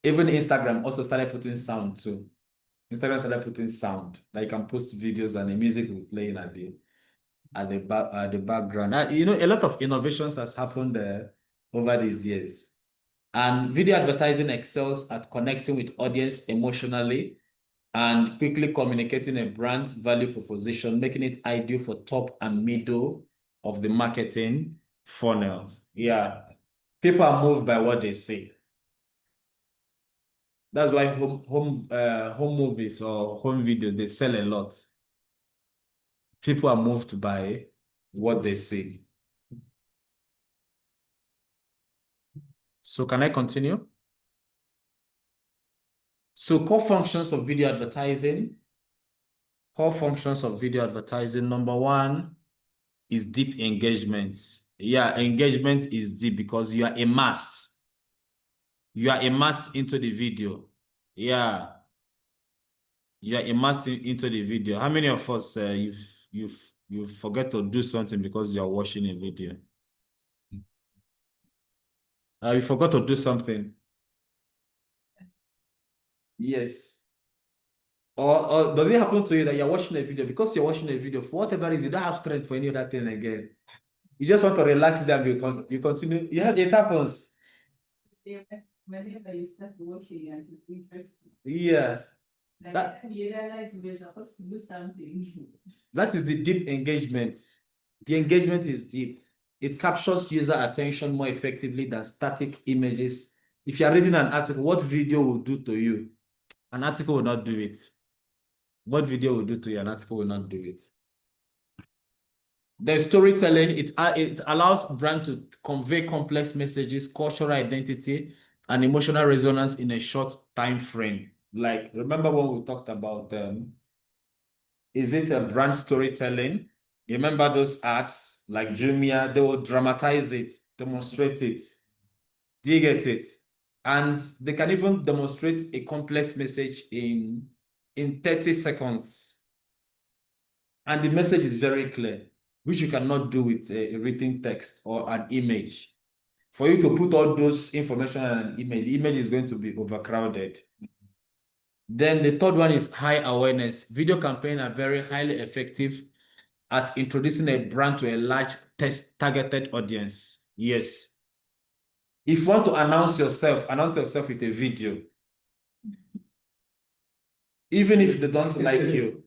Even Instagram also started putting sound too. Instagram started putting sound. Like you can post videos and the music will play at the background. You know, a lot of innovations has happened over these years. And video advertising excels at connecting with audience emotionally and quickly communicating a brand's value proposition, making it ideal for top and middle of the marketing funnel. Yeah. People are moved by what they see. That's why home movies or home videos, they sell a lot. People are moved by what they see. So can I continue? So core functions of video advertising. Core functions of video advertising. Number one is deep engagements. Yeah, engagement is deep because you are immersed. You are immersed into the video. Yeah. You are immersed into the video. How many of us you forget to do something because you are watching a video? You forgot to do something. Yes. Or does it happen to you that you're watching a video, because you're watching a video, for whatever reason, you don't have strength for any other thing again. You just want to relax them, you continue. Yeah, it happens. Whenever you start watching and it's interesting. Yeah. Like you realize we're supposed to do something. That is the deep engagement. The engagement is deep. It captures user attention more effectively than static images. If you're reading an article, what video will do to you? An article will not do it. What video will do to you? An article will not do it. The storytelling, it allows brand to convey complex messages, cultural identity, and emotional resonance in a short time frame. Like, remember when we talked about is it a brand storytelling? You remember those ads like Jumia? They will dramatize it, demonstrate it. Do you get it? And they can even demonstrate a complex message in in 30 seconds. And the message is very clear, which you cannot do with a written text or an image. For you to put all those information on an image, the image is going to be overcrowded. Then the third one is high awareness. Video campaigns are very highly effective at introducing a brand to a large targeted audience. Yes. If you want to announce yourself with a video. Even if they don't like you,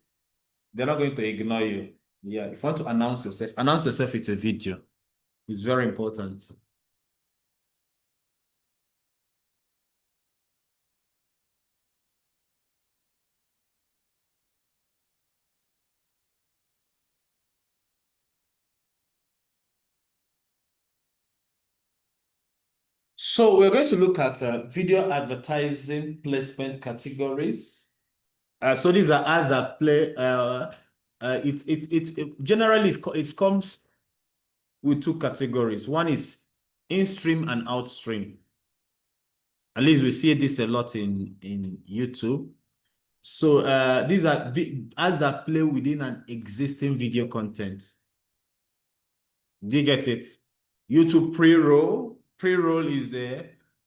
they're not going to ignore you. Yeah, if you want to announce yourself with a video. It's very important. So we're going to look at video advertising placement categories. So these are ads that play. Generally it comes with two categories. One is in-stream and out-stream. At least we see this a lot in YouTube. So these are ads that play within an existing video content. Do you get it? YouTube pre-roll. Pre-roll is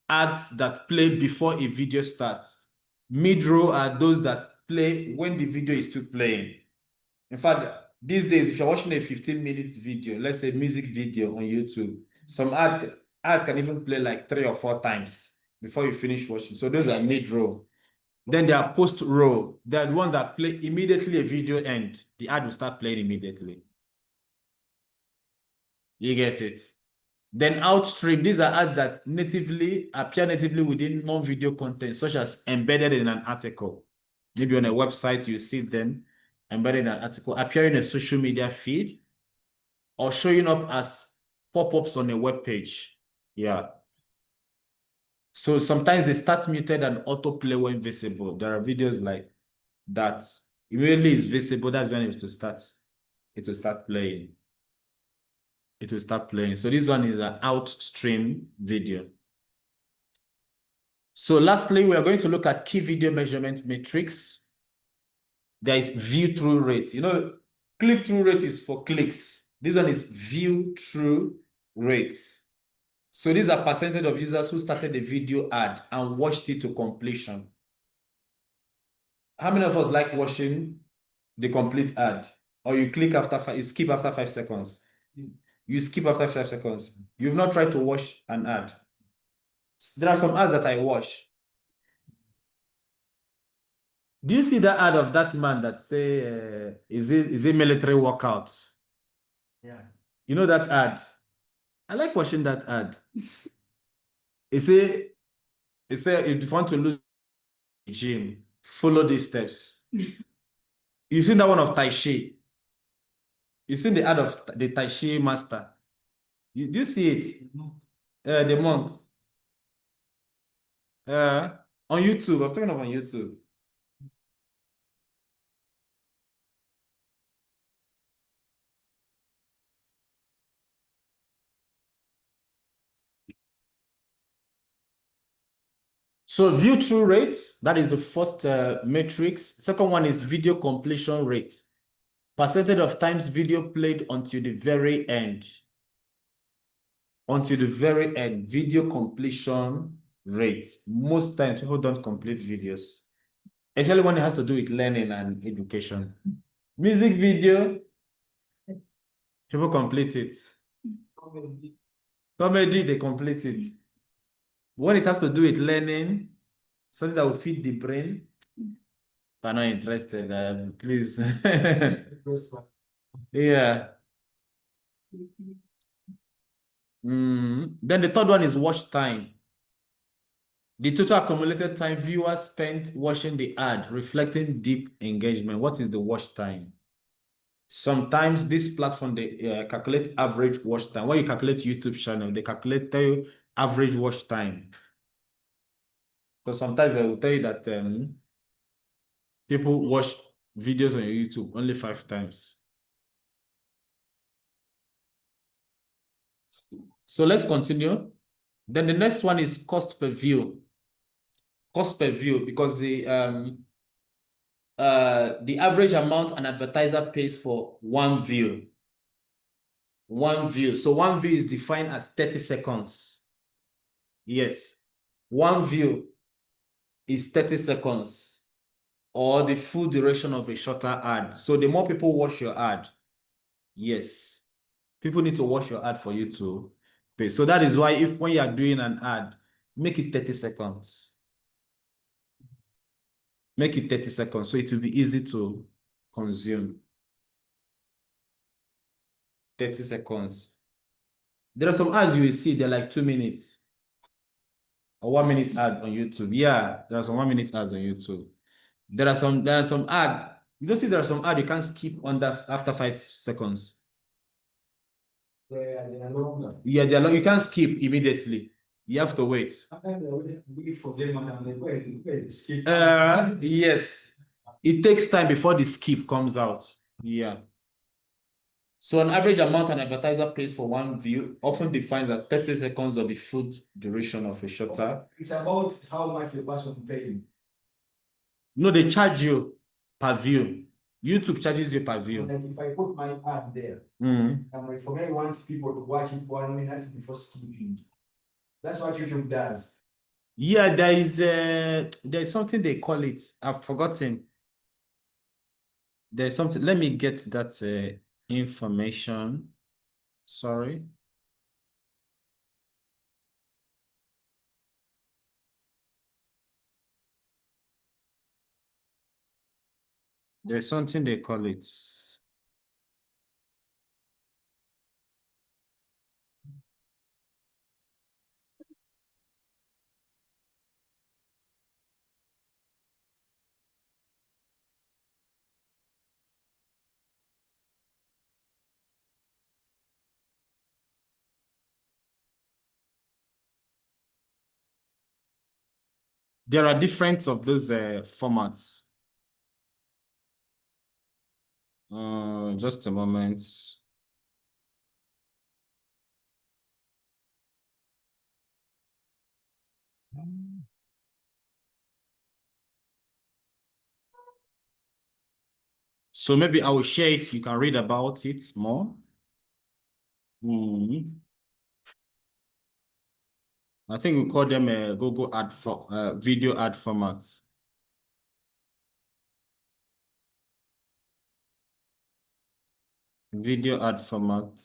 ads that play before a video starts. Mid-roll are those that play when the video is still playing. In fact, these days, if you're watching a 15-minute video, let's say music video on YouTube, some ads can even play like 3 or 4 times before you finish watching. So those are mid-roll. Then there are post-roll. They are the ones that play immediately a video ends. The ad will start playing immediately. You get it? Then outstream, these are ads that appear natively within non-video content, such as embedded in an article. Maybe on a website, you see them embedded in an article, appearing in a social media feed, or showing up as pop-ups on a web page. Yeah. So sometimes they start muted and autoplay when visible. There are videos like that. Immediately it's visible, that's when it will start playing. It will start playing. So this one is an outstream video. So lastly, we are going to look at key video measurement metrics. There is view-through rate. You know, click-through rate is for clicks. This one is view-through rate. So these are percentage of users who started the video ad and watched it to completion. How many of us like watching the complete ad? Or you skip after 5 seconds? You skip after 5 seconds. You've not tried to watch an ad. There are some ads that I watch. Do you see that ad of that man that say, is it military workout? Yeah. You know that ad? I like watching that ad. It say if you want to lose the gym, follow these steps. You seen that one of Tai Chi? You seen the ad of the Tai Chi master? Do you see it? The monk. On YouTube. I'm talking about YouTube. So view-through rates, that is the first matrix. Second one is video completion rate. Percentage of times video played until the very end. Until the very end, video completion rate. Most times people don't complete videos. Especially when it has to do with learning and education. Music video, people complete it. Comedy, they complete it. When it has to do with learning, something that will feed the brain, if I'm not interested, please. Yeah. Then the third one is watch time. The total accumulated time viewers spent watching the ad, reflecting deep engagement. What is the watch time? Sometimes this platform, they calculate average watch time. When you calculate YouTube channel, they calculate average watch time. So sometimes they will tell you that people watch videos on your YouTube only 5 times. So let's continue. Then the next one is cost per view. Cost per view, because the the average amount an advertiser pays for one view. One view. So one view is defined as 30 seconds. Yes. One view is 30 seconds or the full duration of a shorter ad. So the more people watch your ad, yes, people need to watch your ad for you to pay. So that is why if when you are doing an ad, make it 30 seconds. Make it 30 seconds so it will be easy to consume. 30 seconds. There are some ads you will see, they're like 2 minutes. A 1 minute ad on YouTube. Yeah, there are some 1 minute ads on YouTube. There are some ad. You notice there are some ad you can't skip after 5 seconds. Yeah, they're longer. Yeah, they're long. You can't skip immediately. You have to wait. Sometimes they wait for them and they wait, skip. Yes. It takes time before the skip comes out. Yeah. So an average amount an advertiser pays for one view often defines as 30 seconds of the full duration of a shorter. It's about how much the person paying. No, they charge you per view. YouTube charges you per view. And if I put my ad there, Mm. and for me, I want people to watch it 1 minute before skipping. That's what YouTube does. Yeah, there's something they call it. I've forgotten. There's something. Let me get that information. Sorry. There's something they call it. There are different of those formats. Just a moment. So maybe I will share if you can read about it more. I think we call them a Google ad for video ad formats. Video ad format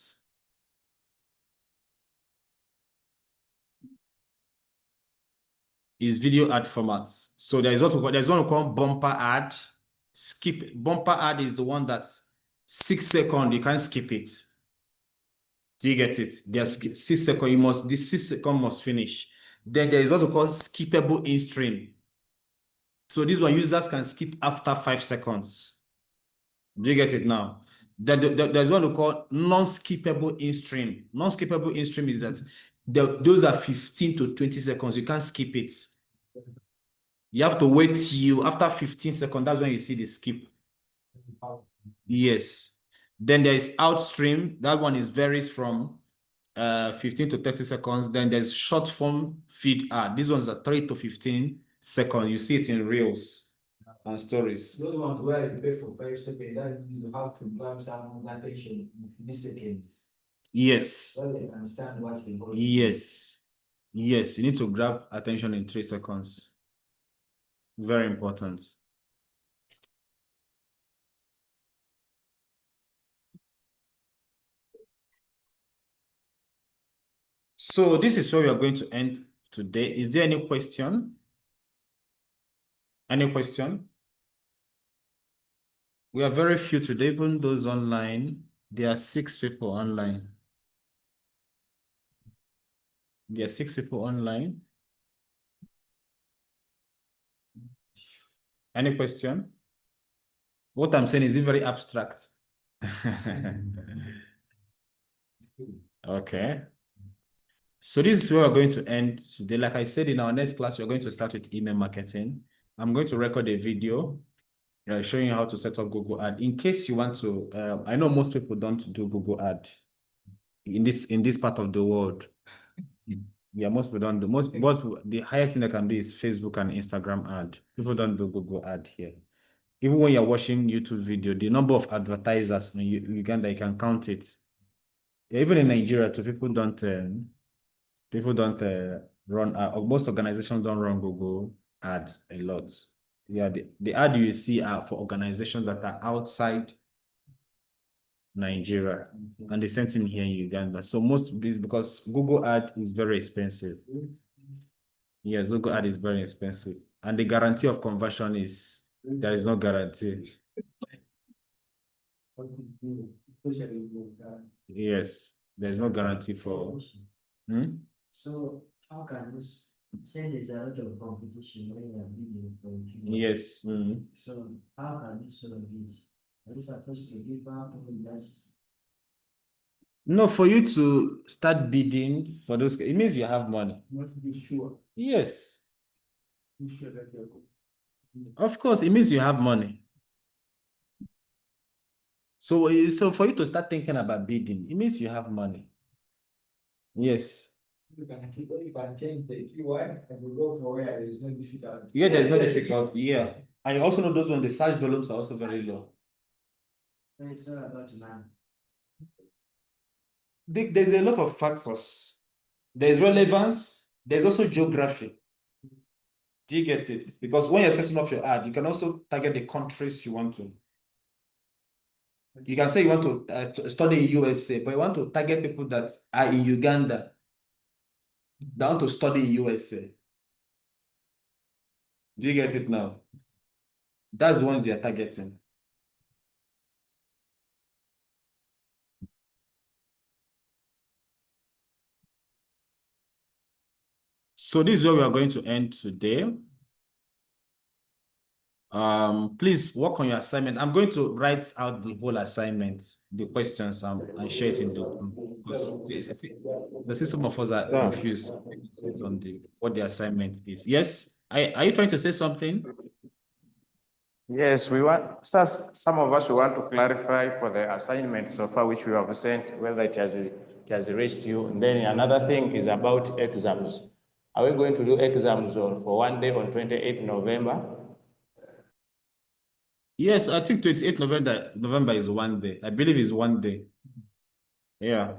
is video ad formats. So there's one called bumper ad. Skip bumper ad is the one that's 6 seconds. You can't skip it. Do you get it? There's 6 seconds. This 6 seconds must finish. Then there is what we call skippable in stream. So this one users can skip after 5 seconds. Do you get it now? There's what we call non-skippable in stream. Non-skippable in stream is that those are 15 to 20 seconds. You can't skip it. You have to wait till after 15 seconds. That's when you see the skip. Yes. Then there is outstream. That one varies from 15 to 30 seconds. Then there's short form feed ad. These ones are 3 to 15 seconds. You see it in reels and stories. Those ones where you pay for 5 seconds, that you have to grab someone's attention in 3 seconds. Yes. So they understand what they want. Yes. Yes, you need to grab attention in 3 seconds. Very important. So this is where we are going to end today. Is there any question? Any question? We are very few today, even those online. There are 6 people online. There are 6 people online. Any question? What I'm saying is very abstract. Okay. So this is where we're going to end today. Like I said, in our next class, we're going to start with email marketing. I'm going to record a video showing you how to set up Google Ad. In case you want to, I know most people don't do Google Ad in this part of the world. Yeah, most people don't do. The highest thing they can do is Facebook and Instagram ad. People don't do Google Ad here. Even when you're watching YouTube video, the number of advertisers in Uganda, you can count it. Even in Nigeria, too, people don't run. Most organizations don't run Google ads a lot. Yeah, the ad you see are for organizations that are outside Nigeria, and the same thing here in Uganda. So most because Google ad is very expensive. Yes, Google ad is very expensive, and the guarantee of conversion is there is no guarantee. Yes, there's no guarantee for. So how can this say there's a lot of competition when you're bidding for a job? Yes. So how can you solve this? Are you supposed to give up on this? No, for you to start bidding for those, it means you have money. You must be sure. Yes. Be sure that you're good. Of course, it means you have money. So for you to start thinking about bidding, it means you have money. Yes. You can change the keyword and you go for where there is no difficulty. Yeah, there's no difficulty. Yeah. And you also know those when the search volumes are also very low. It's all about money. There's a lot of factors. There's relevance. There's also geography. Do you get it? Because when you're setting up your ad, you can also target the countries you want to. You can say you want to study in USA, but you want to target people that are in Uganda that want to study in USA. Do you get it now? That's the ones you're targeting. So this is where we are going to end today. Please work on your assignment. I'm going to write out the whole assignment, the questions, and share it in the group. The some of us are confused on what the assignment is. Yes, are you trying to say something? Yes, some of us want to clarify for the assignment so far which we have sent, whether it has reached you. And then another thing is about exams. Are we going to do exams for one day on 28th November? Yes, I think 28th November is one day. I believe it's one day. Yeah.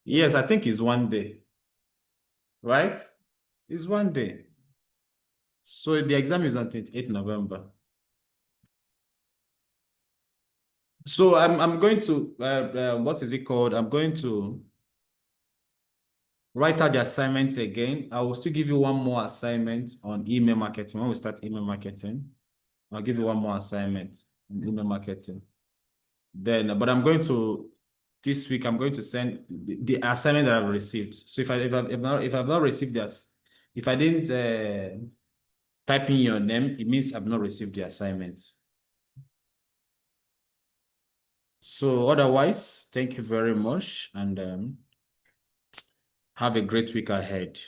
Yes, I think it's one day. Right? It's one day. So the exam is on 28th November. So I'm going to what is it called? I'm going to write out the assignment again. I will still give you one more assignment on email marketing. When we start email marketing, I'll give you one more assignment on email marketing. Then, but this week I'm going to send the assignment that I've received. So if I've not received this, if I didn't type in your name, it means I've not received the assignments. So otherwise, thank you very much, and have a great week ahead.